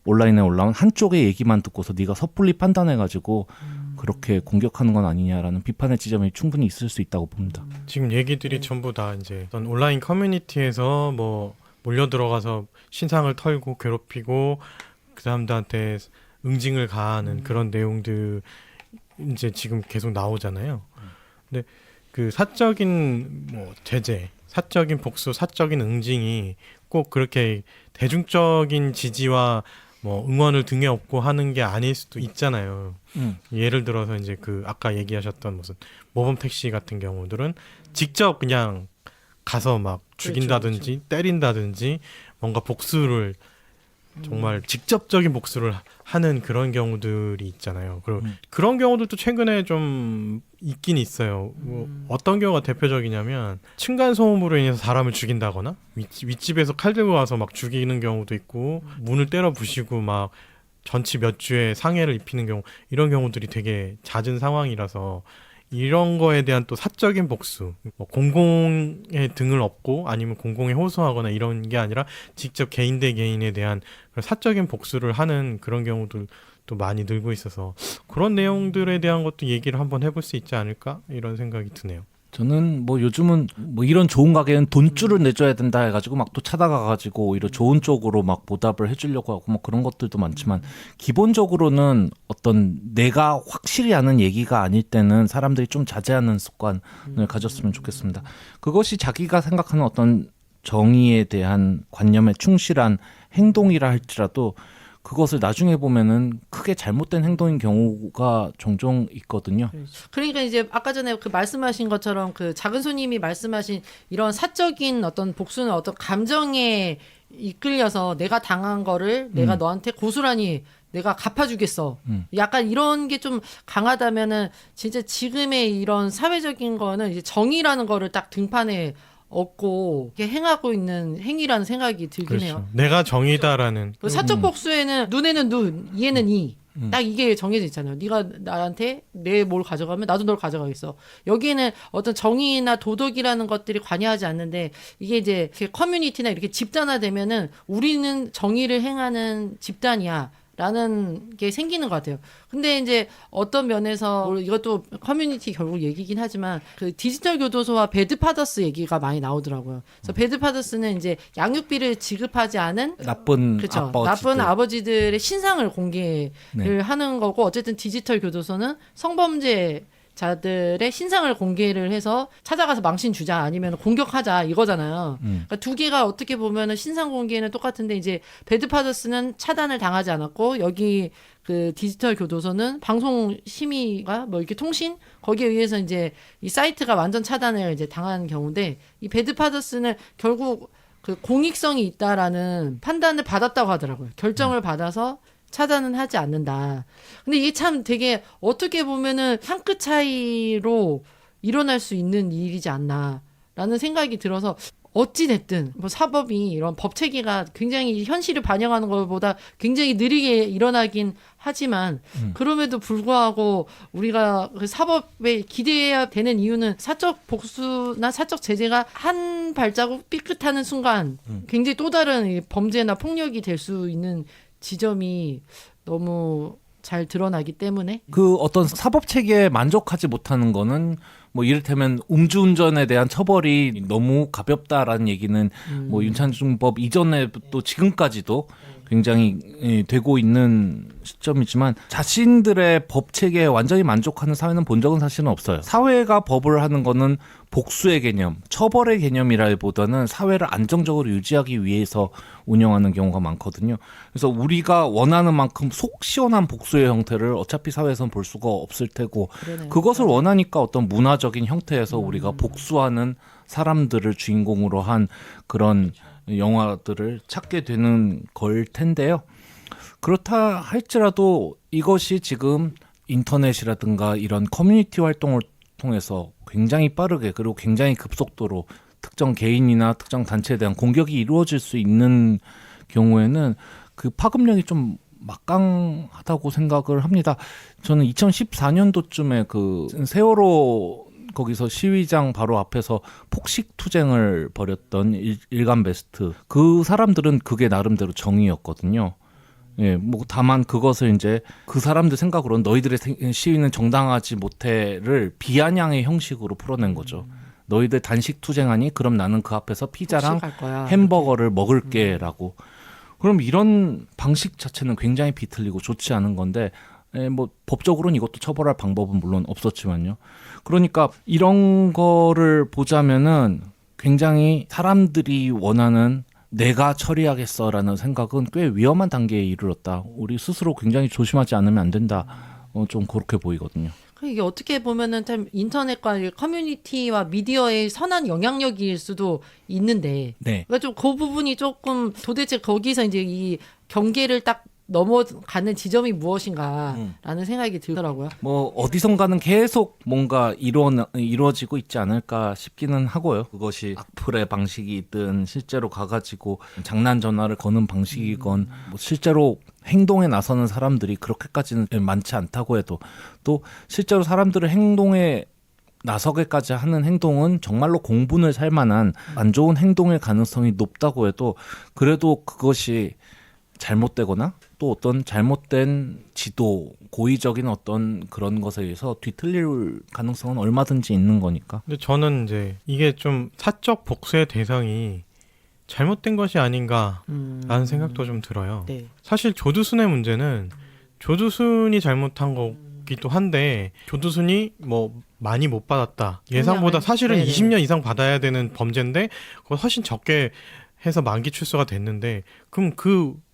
온라인에 올라온 한쪽의 얘기만 듣고서 네가 섣불리 판단해가지고 그렇게 공격하는 건 아니냐라는 비판의 지점이 충분히 있을 수 있다고 봅니다. 지금 얘기들이 전부 다 이제 어떤 온라인 커뮤니티에서 뭐 몰려 들어가서 신상을 털고 괴롭히고 그 사람들한테 응징을 가하는 그런 내용들 이제 지금 계속 나오잖아요. 근데 그 사적인 뭐 제재, 사적인 복수, 사적인 응징이 꼭 그렇게 대중적인 지지와 뭐 응원을 등에 업고 하는 게 아닐 수도 있잖아요. 예를 들어서 이제 그 아까 얘기하셨던 무슨 모범 택시 같은 경우들은 직접 그냥 가서 막 죽인다든지 때린다든지 뭔가 복수를 정말 직접적인 복수를 하는 그런 경우들이 있잖아요. 그리고 그런 경우들도 최근에 좀 있긴 있어요. 뭐 어떤 경우가 대표적이냐면 층간 소음으로 인해서 사람을 죽인다거나 윗집에서 칼 들고 와서 막 죽이는 경우도 있고 문을 때려 부시고 막 전치 몇 주에 상해를 입히는 경우, 이런 경우들이 되게 잦은 상황이라서 이런 거에 대한 또 사적인 복수, 뭐 공공의 등을 업고 아니면 공공에 호소하거나 이런 게 아니라 직접 개인 대 개인에 대한 그런 사적인 복수를 하는 그런 경우들도 많이 늘고 있어서 그런 내용들에 대한 것도 얘기를 한번 해볼 수 있지 않을까 이런 생각이 드네요. 저는 뭐 요즘은 뭐 이런 좋은 가게는 돈줄을 내줘야 된다 해가지고 막 또 찾아가가지고 오히려 좋은 쪽으로 막 보답을 해주려고 하고 뭐 그런 것들도 많지만 기본적으로는 어떤 내가 확실히 아는 얘기가 아닐 때는 사람들이 좀 자제하는 습관을 가졌으면 좋겠습니다. 그것이 자기가 생각하는 어떤 정의에 대한 관념에 충실한 행동이라 할지라도 그것을 나중에 보면은 크게 잘못된 행동인 경우가 종종 있거든요. 그러니까 이제 아까 전에 그 말씀하신 것처럼 그 작은 손님이 말씀하신 이런 사적인 어떤 복수는 어떤 감정에 이끌려서 내가 당한 거를 내가 너한테 고스란히 내가 갚아주겠어. 약간 이런 게 좀 강하다면은 진짜 지금의 이런 사회적인 거는 이제 정의라는 거를 딱 등판에 얻고 이렇게 행하고 있는 행위라는 생각이 들긴 해요. 내가 정의다라는. 그 사적 복수에는 눈에는 눈, 이에는 이. 딱 이게 정해져 있잖아요. 네가 나한테 내 뭘 가져가면 나도 널 가져가겠어. 여기에는 어떤 정의나 도덕이라는 것들이 관여하지 않는데 이게 이제 이렇게 커뮤니티나 이렇게 집단화되면은 우리는 정의를 행하는 집단이야. 라는 게 생기는 것 같아요. 근데 이제 어떤 면에서 물론 이것도 커뮤니티 결국 얘기긴 하지만 그 디지털 교도소와 배드파더스 얘기가 많이 나오더라고요. 그래서 배드파더스는 이제 양육비를 지급하지 않은 나쁜 그렇죠. 아버지들. 나쁜 아버지들의 신상을 공개를 네. 하는 거고 어쨌든 디지털 교도소는 성범죄 자들의 신상을 공개를 해서 찾아가서 망신 주자 아니면 공격하자 이거잖아요. 그러니까 두 개가 어떻게 보면은 신상 공개는 똑같은데 이제 배드파더스는 차단을 당하지 않았고 여기 그 디지털 교도소는 방송 심의가 뭐 이렇게 통신 거기에 의해서 이제 이 사이트가 완전 차단을 이제 당한 경우인데 이 배드파더스는 결국 그 공익성이 있다라는 판단을 받았다고 하더라고요. 결정을 받아서 차단은 하지 않는다. 근데 이게 참 되게 어떻게 보면은 한 끗 차이로 일어날 수 있는 일이지 않나라는 생각이 들어서 어찌 됐든 뭐 사법이 이런 법 체계가 굉장히 현실을 반영하는 것보다 굉장히 느리게 일어나긴 하지만 그럼에도 불구하고 우리가 그 사법에 기대해야 되는 이유는 사적 복수나 사적 제재가 한 발자국 삐끗하는 순간 굉장히 또 다른 이 범죄나 폭력이 될 수 있는 지점이 너무 잘 드러나기 때문에 그 어떤 사법 체계에 만족하지 못하는 거는 뭐 이를테면 음주운전에 대한 처벌이 너무 가볍다라는 얘기는 뭐 윤창중법 이전에 또 지금까지도 굉장히 되고 있는 시점이지만 자신들의 법 체계에 완전히 만족하는 사회는 본 적은 사실은 없어요. 사회가 법을 하는 거는 복수의 개념, 처벌의 개념이라기보다는 사회를 안정적으로 유지하기 위해서 운영하는 경우가 많거든요. 그래서 우리가 원하는 만큼 속 시원한 복수의 형태를 어차피 사회에서는 볼 수가 없을 테고 그러네요. 그것을 원하니까 어떤 문화적인 형태에서 우리가 복수하는 사람들을 주인공으로 한 그런 영화들을 찾게 되는 걸 텐데요. 그렇다 할지라도 이것이 지금 인터넷이라든가 이런 커뮤니티 활동을 통해서 굉장히 빠르게 그리고 굉장히 급속도로 특정 개인이나 특정 단체에 대한 공격이 이루어질 수 있는 경우에는 그 파급력이 좀 막강하다고 생각을 합니다. 저는 2014년도쯤에 그 세월호 거기서 시위장 바로 앞에서 폭식 투쟁을 벌였던 일간 베스트 그 사람들은 그게 나름대로 정의였거든요. 예, 뭐 다만 그것을 이제 그 사람들 생각으로는 너희들의 시위는 정당하지 못해를 비아냥의 형식으로 풀어낸 거죠. 너희들 단식 투쟁하니 그럼 나는 그 앞에서 피자랑 폭식할 거야. 햄버거를 먹을게라고. 그럼 이런 방식 자체는 굉장히 비틀리고 좋지 않은 건데 뭐 법적으로는 이것도 처벌할 방법은 물론 없었지만요. 그러니까 이런 거를 보자면은 굉장히 사람들이 원하는 내가 처리하겠어라는 생각은 꽤 위험한 단계에 이르렀다. 우리 스스로 굉장히 조심하지 않으면 안 된다. 좀 그렇게 보이거든요. 이게 어떻게 보면은 참 인터넷과 커뮤니티와 미디어의 선한 영향력일 수도 있는데, 네. 그러니까 좀 그 부분이 조금 도대체 거기서 이제 이 경계를 딱 넘어가는 지점이 무엇인가라는 생각이 들더라고요. 뭐 어디선가는 계속 뭔가 이루어지고 있지 않을까 싶기는 하고요. 그것이 악플의 방식이든 실제로 가가지고 장난 전화를 거는 방식이건 뭐 실제로 행동에 나서는 사람들이 그렇게까지는 많지 않다고 해도 또 실제로 사람들의 행동에 나서게까지 하는 행동은 정말로 공분을 살 만한 안 좋은 행동의 가능성이 높다고 해도 그래도 그것이 잘못되거나 또 어떤 잘못된 지도, 고의적인 어떤 그런 것에 의해서 뒤틀릴 가능성은 얼마든지 있는 거니까. 근데 저는 이제 이게 좀 사적 복수의 대상이 잘못된 것이 아닌가라는 생각도 좀 들어요. 네. 사실 조두순의 문제는 조두순이 잘못한 거기도 한데 조두순이 뭐 많이 못 받았다. 예상보다 사실은 네네. 20년 이상 받아야 되는 범죄인데 그걸 훨씬 적게 해서 만기 출소가 됐는데 그럼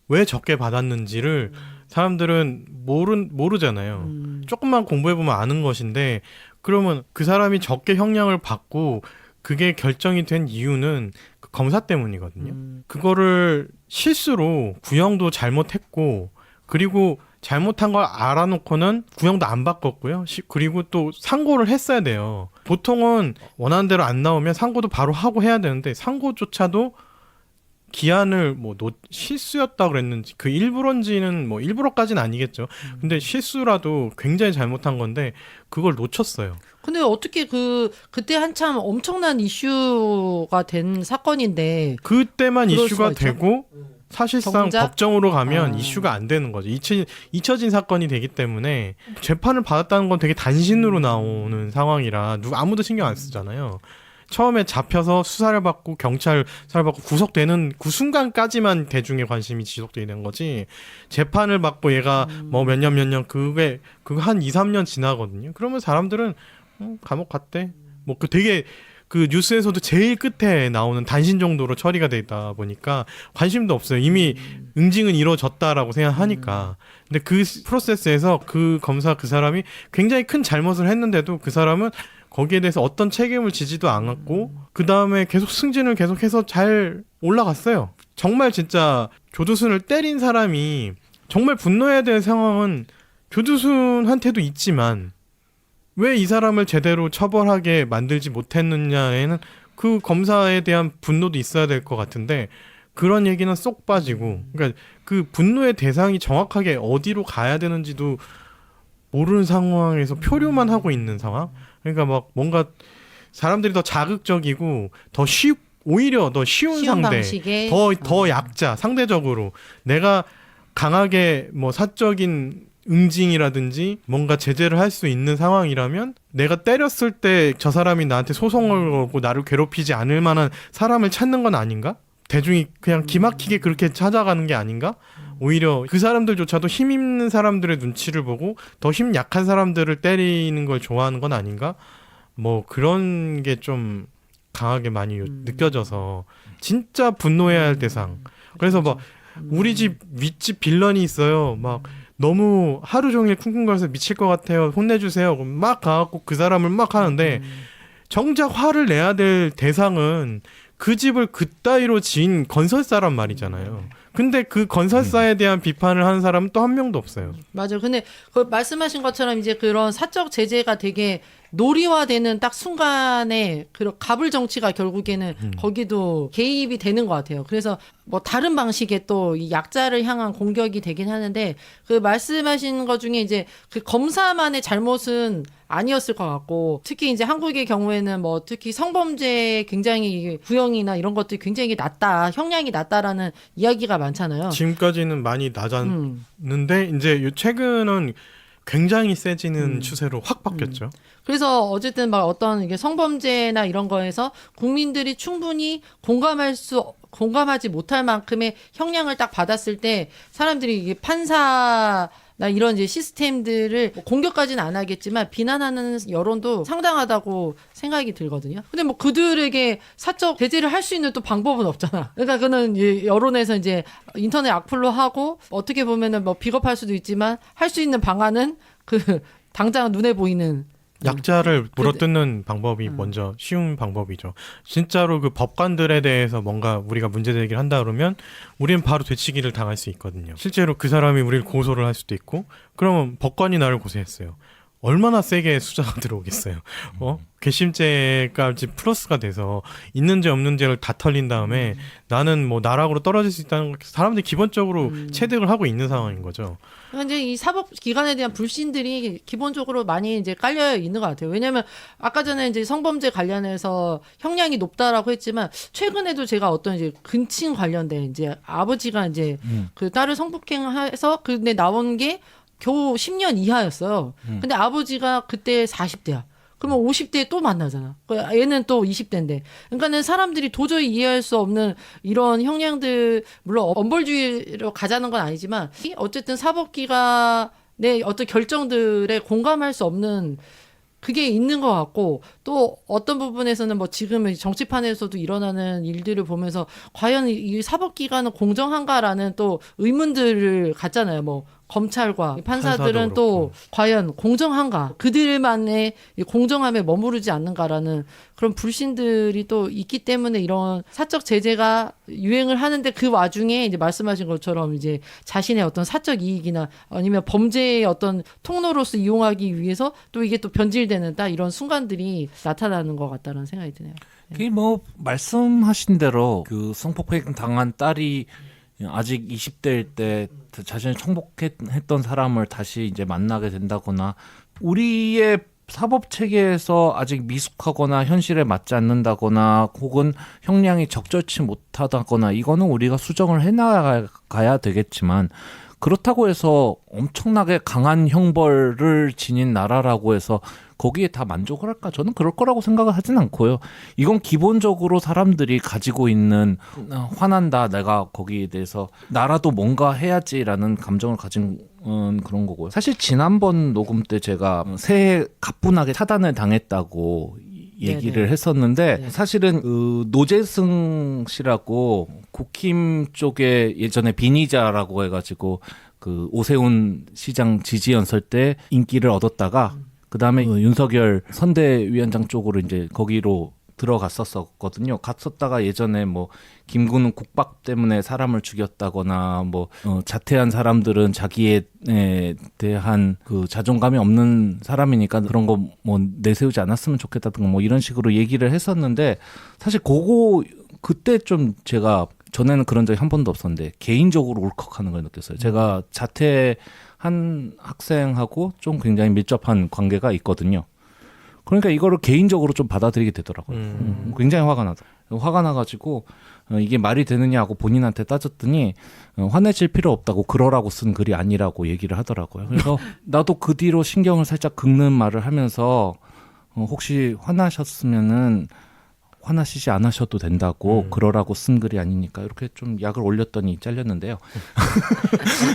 왜 적게 받았는지를 사람들은 모르잖아요. 조금만 공부해보면 아는 것인데 그러면 그 사람이 적게 형량을 받고 그게 결정이 된 이유는 그 검사 때문이거든요. 그거를 실수로 구형도 잘못했고 그리고 잘못한 걸 알아놓고는 구형도 안 바꿨고요. 그리고 또 상고를 했어야 돼요. 보통은 원하는 대로 안 나오면 상고도 바로 하고 해야 되는데 상고조차도 기한을 뭐 실수였다 그랬는지 그 일부러인지는 뭐 일부러까지는 아니겠죠. 근데 실수라도 굉장히 잘못한 건데 그걸 놓쳤어요. 근데 어떻게 그때 한참 엄청난 이슈가 된 사건인데 그때만 그럴 이슈가 수가 있죠? 되고 사실상 정작? 법정으로 가면 아. 이슈가 안 되는 거죠. 잊혀진 사건이 되기 때문에 재판을 받았다는 건 되게 단신으로 나오는 상황이라 아무도 신경 안 쓰잖아요. 처음에 잡혀서 수사를 받고 경찰 수사를 받고 구속되는 그 순간까지만 대중의 관심이 지속되는 거지 재판을 받고 얘가 뭐 몇 년 그거 한 2, 3년 지나거든요. 그러면 사람들은 감옥 갔대. 뭐 그 되게 그 뉴스에서도 제일 끝에 나오는 단신 정도로 처리가 돼 있다 보니까 관심도 없어요. 이미 응징은 이루어졌다라고 생각하니까. 근데 그 프로세스에서 그 검사 그 사람이 굉장히 큰 잘못을 했는데도 그 사람은 거기에 대해서 어떤 책임을 지지도 않았고 그 다음에 계속 승진을 계속해서 잘 올라갔어요. 정말 진짜 조두순을 때린 사람이 정말 분노해야 될 상황은 조두순한테도 있지만 왜 이 사람을 제대로 처벌하게 만들지 못했느냐에는 그 검사에 대한 분노도 있어야 될 것 같은데 그런 얘기는 쏙 빠지고 그러니까 그 분노의 대상이 정확하게 어디로 가야 되는지도 모르는 상황에서 표류만 하고 있는 상황. 그러니까 막 뭔가 사람들이 더 자극적이고 오히려 더 쉬운 상대, 방식의 더 약자 상대적으로 내가 강하게 뭐 사적인 응징이라든지 뭔가 제재를 할 수 있는 상황이라면 내가 때렸을 때 저 사람이 나한테 소송을 걸고 나를 괴롭히지 않을 만한 사람을 찾는 건 아닌가? 대중이 그냥 기막히게 그렇게 찾아가는 게 아닌가? 오히려 그 사람들조차도 힘 있는 사람들의 눈치를 보고 더 힘 약한 사람들을 때리는 걸 좋아하는 건 아닌가? 뭐 그런 게 좀 강하게 많이 느껴져서 진짜 분노해야 할 대상. 그래서 막 우리 집 윗집 빌런이 있어요. 막 너무 하루 종일 쿵쿵거려서 미칠 것 같아요. 혼내주세요. 막 가갖고 그 사람을 막 하는데 정작 화를 내야 될 대상은 그 집을 그따위로 지은 건설사란 말이잖아요. 근데 그 건설사에 대한 비판을 하는 사람은 또 한 명도 없어요. 맞아요. 근데 그 말씀하신 것처럼 이제 그런 사적 제재가 되게 놀이화되는 딱 순간에 그런 갑을 정치가 결국에는 거기도 개입이 되는 것 같아요. 그래서 뭐 다른 방식의 또 이 약자를 향한 공격이 되긴 하는데 그 말씀하신 것 중에 이제 그 검사만의 잘못은 아니었을 것 같고 특히 이제 한국의 경우에는 뭐 특히 성범죄 굉장히 구형이나 이런 것들이 굉장히 낮다, 형량이 낮다라는 이야기가 많잖아요. 지금까지는 많이 낮았는데 이제 최근은 굉장히 세지는 추세로 확 바뀌었죠. 그래서 어쨌든 막 어떤 이게 성범죄나 이런 거에서 국민들이 충분히 공감하지 못할 만큼의 형량을 딱 받았을 때 사람들이 이게 판사나 이런 이제 시스템들을 뭐 공격까지는 안 하겠지만 비난하는 여론도 상당하다고 생각이 들거든요. 근데 뭐 그들에게 사적 제재를 할 수 있는 또 방법은 없잖아. 그러니까 그는 여론에서 이제 인터넷 악플로 하고 어떻게 보면은 뭐 비겁할 수도 있지만 할 수 있는 방안은 그 당장 눈에 보이는 약자를 물어뜯는 방법이 먼저 쉬운 방법이죠. 진짜로 그 법관들에 대해서 뭔가 우리가 문제 제기를 한다 그러면 우리는 바로 되치기를 당할 수 있거든요. 실제로 그 사람이 우리를 고소를 할 수도 있고 그러면 법관이 나를 고소했어요. 얼마나 세게 수사가 들어오겠어요. 괘씸죄까지 플러스가 돼서 있는지 없는지를 다 털린 다음에 나는 뭐 나락으로 떨어질 수 있다는 걸 사람들이 기본적으로 체득을 하고 있는 상황인 거죠. 그러니까 이제 이 사법 기관에 대한 불신들이 기본적으로 많이 이제 깔려 있는 것 같아요. 왜냐하면 아까 전에 이제 성범죄 관련해서 형량이 높다라고 했지만 최근에도 제가 어떤 이제 근친 관련된 이제 아버지가 이제 그 딸을 성폭행해서 근데 나온 게 겨우 10년 이하였어요. 근데 아버지가 그때 40대야. 그러면 50대에 또 만나잖아. 얘는 또 20대인데. 그러니까는 사람들이 도저히 이해할 수 없는 이런 형량들, 물론 엄벌주의로 가자는 건 아니지만 어쨌든 사법기관의 어떤 결정들에 공감할 수 없는 그게 있는 것 같고 또 어떤 부분에서는 뭐 지금 정치판에서도 일어나는 일들을 보면서 과연 이 사법기관은 공정한가라는 또 의문들을 갖잖아요. 뭐 검찰과 판사들은 또 과연 공정한가? 그들만의 공정함에 머무르지 않는가라는 그런 불신들이 또 있기 때문에 이런 사적 제재가 유행을 하는데 그 와중에 이제 말씀하신 것처럼 이제 자신의 어떤 사적 이익이나 아니면 범죄의 어떤 통로로서 이용하기 위해서 또 이게 또 변질되는 딱 이런 순간들이 나타나는 것 같다는 생각이 드네요. 그게 뭐 말씀하신 대로 그 성폭행 당한 딸이 아직 20대일 때 자신을 청복했던 사람을 다시 이제 만나게 된다거나 우리의 사법 체계에서 아직 미숙하거나 현실에 맞지 않는다거나 혹은 형량이 적절치 못하다거나 이거는 우리가 수정을 해나가야 되겠지만 그렇다고 해서 엄청나게 강한 형벌을 지닌 나라라고 해서 거기에 다 만족을 할까? 저는 그럴 거라고 생각을 하진 않고요. 이건 기본적으로 사람들이 가지고 있는 화난다, 내가 거기에 대해서 나라도 뭔가 해야지라는 감정을 가진 그런 거고요. 사실 지난번 녹음 때 제가 새해 가뿐하게 차단을 당했다고 얘기를 네네. 했었는데 네. 사실은 그 노재승 씨라고 국힘 쪽에 예전에 비니자라고 해가지고 그 오세훈 시장 지지연설 때 인기를 얻었다가 그 다음에 윤석열 선대위원장 쪽으로 이제 거기로 들어갔었거든요. 갔었다가 예전에 뭐 김구는 국밥 때문에 사람을 죽였다거나 뭐 자퇴한 사람들은 자기에 대한 그 자존감이 없는 사람이니까 그런 거 뭐 내세우지 않았으면 좋겠다든가 뭐 이런 식으로 얘기를 했었는데 사실 그때 좀 제가 전에는 그런 적이 한 번도 없었는데 개인적으로 울컥하는 걸 느꼈어요. 제가 자퇴한 학생하고 좀 굉장히 밀접한 관계가 있거든요. 그러니까 이거를 개인적으로 좀 받아들이게 되더라고요. 굉장히 화가 나가지고 이게 말이 되느냐 하고 본인한테 따졌더니 화내실 필요 없다고 그러라고 쓴 글이 아니라고 얘기를 하더라고요. 그래서 나도 그 뒤로 신경을 살짝 긁는 말을 하면서 혹시 화나셨으면은 화나시지 않으셔도 된다고 그러라고 쓴 글이 아니니까 이렇게 좀 약을 올렸더니 잘렸는데요.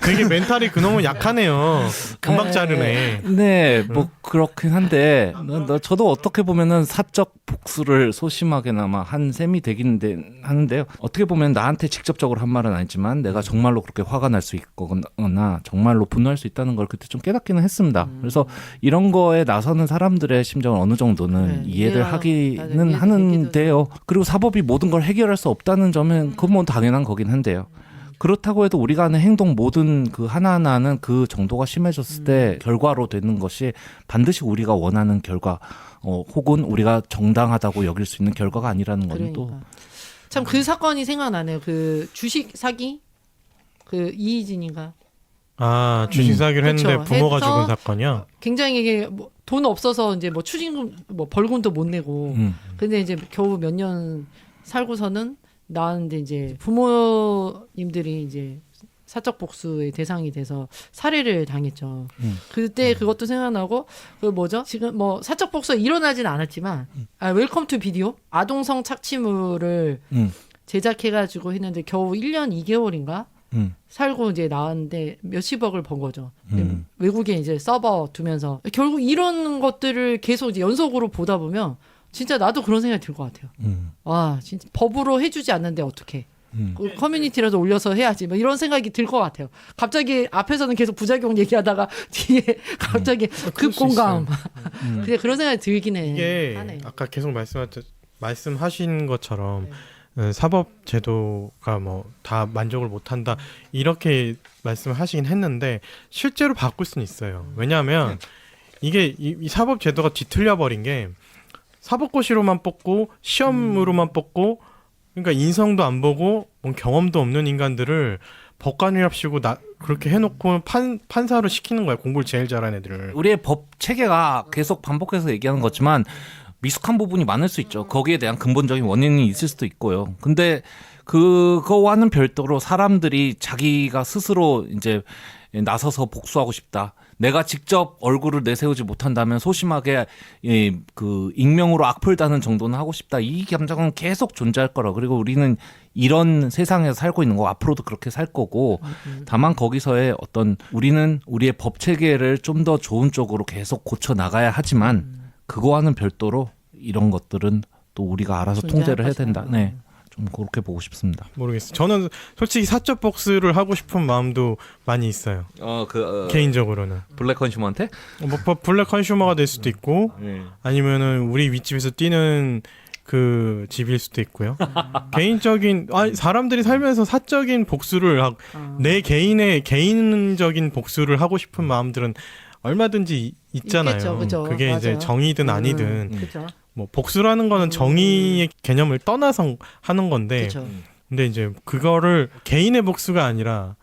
되게 멘탈이 그놈은 약하네요. 금방 자르네. 네, 뭐 그렇긴 한데 저도 어떻게 보면은 사적 복수를 소심하게나마 한 셈이 되긴 하는데요. 어떻게 보면 나한테 직접적으로 한 말은 아니지만 내가 정말로 그렇게 화가 날 수 있거나 정말로 분노할 수 있다는 걸 그때 좀 깨닫기는 했습니다. 그래서 이런 거에 나서는 사람들의 심정을 어느 정도는 이해를 하기는 하는데요. 그리고 사법이 모든 걸 해결할 수 없다는 점은 그건 뭐 당연한 거긴 한데요. 그렇다고 해도 우리가 하는 행동 모든 그 하나하나는 그 정도가 심해졌을 때 결과로 되는 것이 반드시 우리가 원하는 결과 혹은 우리가 정당하다고 여길 수 있는 결과가 아니라는 건 또 참 그 사건이 생각나네요. 그 주식 사기 그 이희진인가 주식 사기를 했는데 그렇죠. 부모가 해서 죽은 사건이요. 굉장히 이게 뭐 돈 없어서 이제 뭐 추징금 뭐 벌금도 못 내고 근데 이제 겨우 몇 년 살고서는 나왔는데 이제 부모님들이 이제 사적 복수의 대상이 돼서 살해를 당했죠. 그때 그것도 생각나고 그 뭐죠? 지금 뭐 사적 복수가 일어나진 않았지만 웰컴 투 비디오 아동성 착취물을 제작해가지고 했는데 겨우 1년 2개월인가 살고 이제 나왔는데 몇십억을 번 거죠. 외국에 이제 서버 두면서 결국 이런 것들을 계속 이제 연속으로 보다 보면 진짜 나도 그런 생각이 들 것 같아요. 와 진짜 법으로 해주지 않는데 어떻게? 그 커뮤니티라도 올려서 해야지. 뭐 이런 생각이 들 것 같아요. 갑자기 앞에서는 계속 부작용 얘기하다가 뒤에 갑자기 그럴 수 급공감. 근데 그런 생각이 들긴 해. 이게 하네. 아까 계속 말씀하신 것처럼 사법 제도가 뭐 다 만족을 못한다 이렇게 말씀하시긴 했는데 실제로 바꿀 수는 있어요. 왜냐하면 이게 이 사법 제도가 뒤틀려 버린 게 사법고시로만 뽑고 시험으로만 뽑고 그러니까 인성도 안 보고 뭐 경험도 없는 인간들을 법관이랍시고 그렇게 해놓고 판사로 시키는 거야. 공부를 제일 잘하는 애들을. 우리의 법 체계가 계속 반복해서 얘기하는 거지만 미숙한 부분이 많을 수 있죠. 거기에 대한 근본적인 원인이 있을 수도 있고요. 근데 그거와는 별도로 사람들이 자기가 스스로 이제 나서서 복수하고 싶다. 내가 직접 얼굴을 내세우지 못한다면 소심하게 그 익명으로 악플다는 정도는 하고 싶다. 이 감정은 계속 존재할 거라. 그리고 우리는 이런 세상에서 살고 있는 거 앞으로도 그렇게 살 거고 다만 거기서의 어떤 우리는 우리의 법 체계를 좀 더 좋은 쪽으로 계속 고쳐 나가야 하지만 그거와는 별도로 이런 것들은 또 우리가 알아서 통제를 해야 된다. 네. 좀 그렇게 보고 싶습니다. 모르겠어요. 저는 솔직히 사적 복수를 하고 싶은 마음도 많이 있어요. 개인적으로는. 블랙 컨슈머한테? 뭐 블랙 컨슈머가 될 수도 있고 아니면은 우리 윗집에서 뛰는 그 집일 수도 있고요. 개인적인 사람들이 살면서 사적인 복수를 내 개인적인 복수를 하고 싶은 마음들은 얼마든지 있잖아요. 있겠죠, 그죠? 그게 맞아요. 이제 정의든 아니든 그죠. 뭐 복수라는 거는 정의의 개념을 떠나서 하는 건데 그죠. 근데 이제 그거를 개인의 복수가 아니라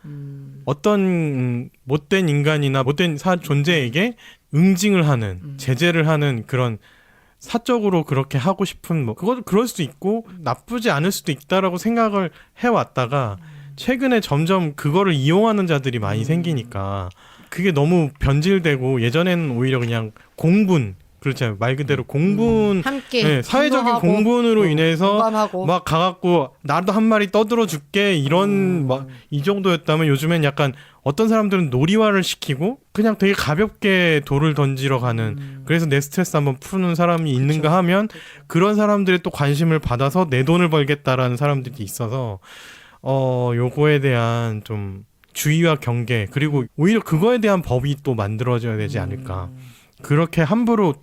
어떤 못된 인간이나 못된 존재에게 응징을 하는 제재를 하는 그런 사적으로 그렇게 하고 싶은 뭐 그것도 그럴 수도 있고 나쁘지 않을 수도 있다라고 생각을 해왔다가 최근에 점점 그거를 이용하는 자들이 많이 생기니까 그게 너무 변질되고 예전에는 오히려 그냥 공분 그렇잖아요. 말 그대로 공분, 함께 네, 사회적인 분노하고, 공분으로 인해서 공감하고. 막 가갖고 나도 한 마리 떠들어 줄게 이런 막 이 정도였다면 요즘엔 약간 어떤 사람들은 놀이화를 시키고 그냥 되게 가볍게 돌을 던지러 가는 그래서 내 스트레스 한번 푸는 사람이 있는가 하면 그런 사람들의 또 관심을 받아서 내 돈을 벌겠다라는 사람들이 있어서 요거에 대한 좀 주의와 경계 그리고 오히려 그거에 대한 법이 또 만들어져야 되지 않을까. 그렇게 함부로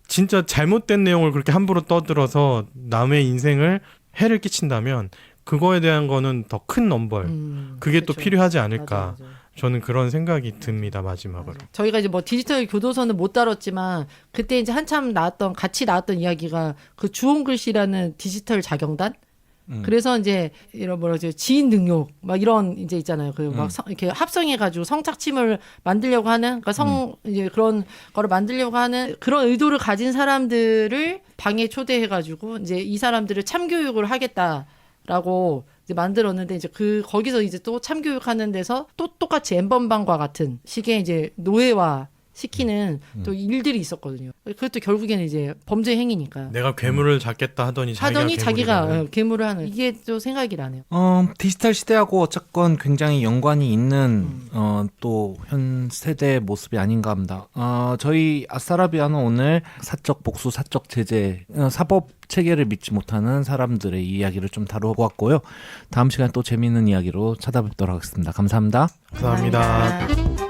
진짜 잘못된 내용을 그렇게 함부로 떠들어서 남의 인생을 해를 끼친다면 그거에 대한 거는 더 큰 넘벌 그게 또 그렇죠. 필요하지 않을까. 맞아. 저는 그런 생각이 듭니다. 마지막으로. 저희가 이제 뭐 디지털 교도소는 못 다뤘지만 그때 이제 한참 같이 나왔던 이야기가 그 주홍글씨라는 디지털 자경단. 그래서 이제 이런 지인 능욕 막 이런 이제 있잖아요. 그 막 이렇게 합성해가지고 성착취물 만들려고 하는 그러니까 이제 그런 거를 만들려고 하는 그런 의도를 가진 사람들을 방에 초대해가지고 이제 이 사람들을 참교육을 하겠다라고 이제 만들었는데 이제 거기서 이제 또 참교육하는 데서 또 똑같이 엠번방과 같은 식의 이제 노예화 시키는 또 일들이 있었거든요. 그것도 결국에는 이제 범죄 행위니까. 내가 괴물을 잡겠다 하더니 자기가 괴물을 하는 이게 또 생각이 나네요. 디지털 시대하고 어쨌건 굉장히 연관이 있는 또 현 세대의 모습이 아닌가 합니다. 저희 아싸라비아는 오늘 사적 복수, 사적 제재, 사법 체계를 믿지 못하는 사람들의 이야기를 좀 다루어보았고요. 다음 시간에 또 재미있는 이야기로 찾아뵙도록 하겠습니다. 감사합니다. 감사합니다.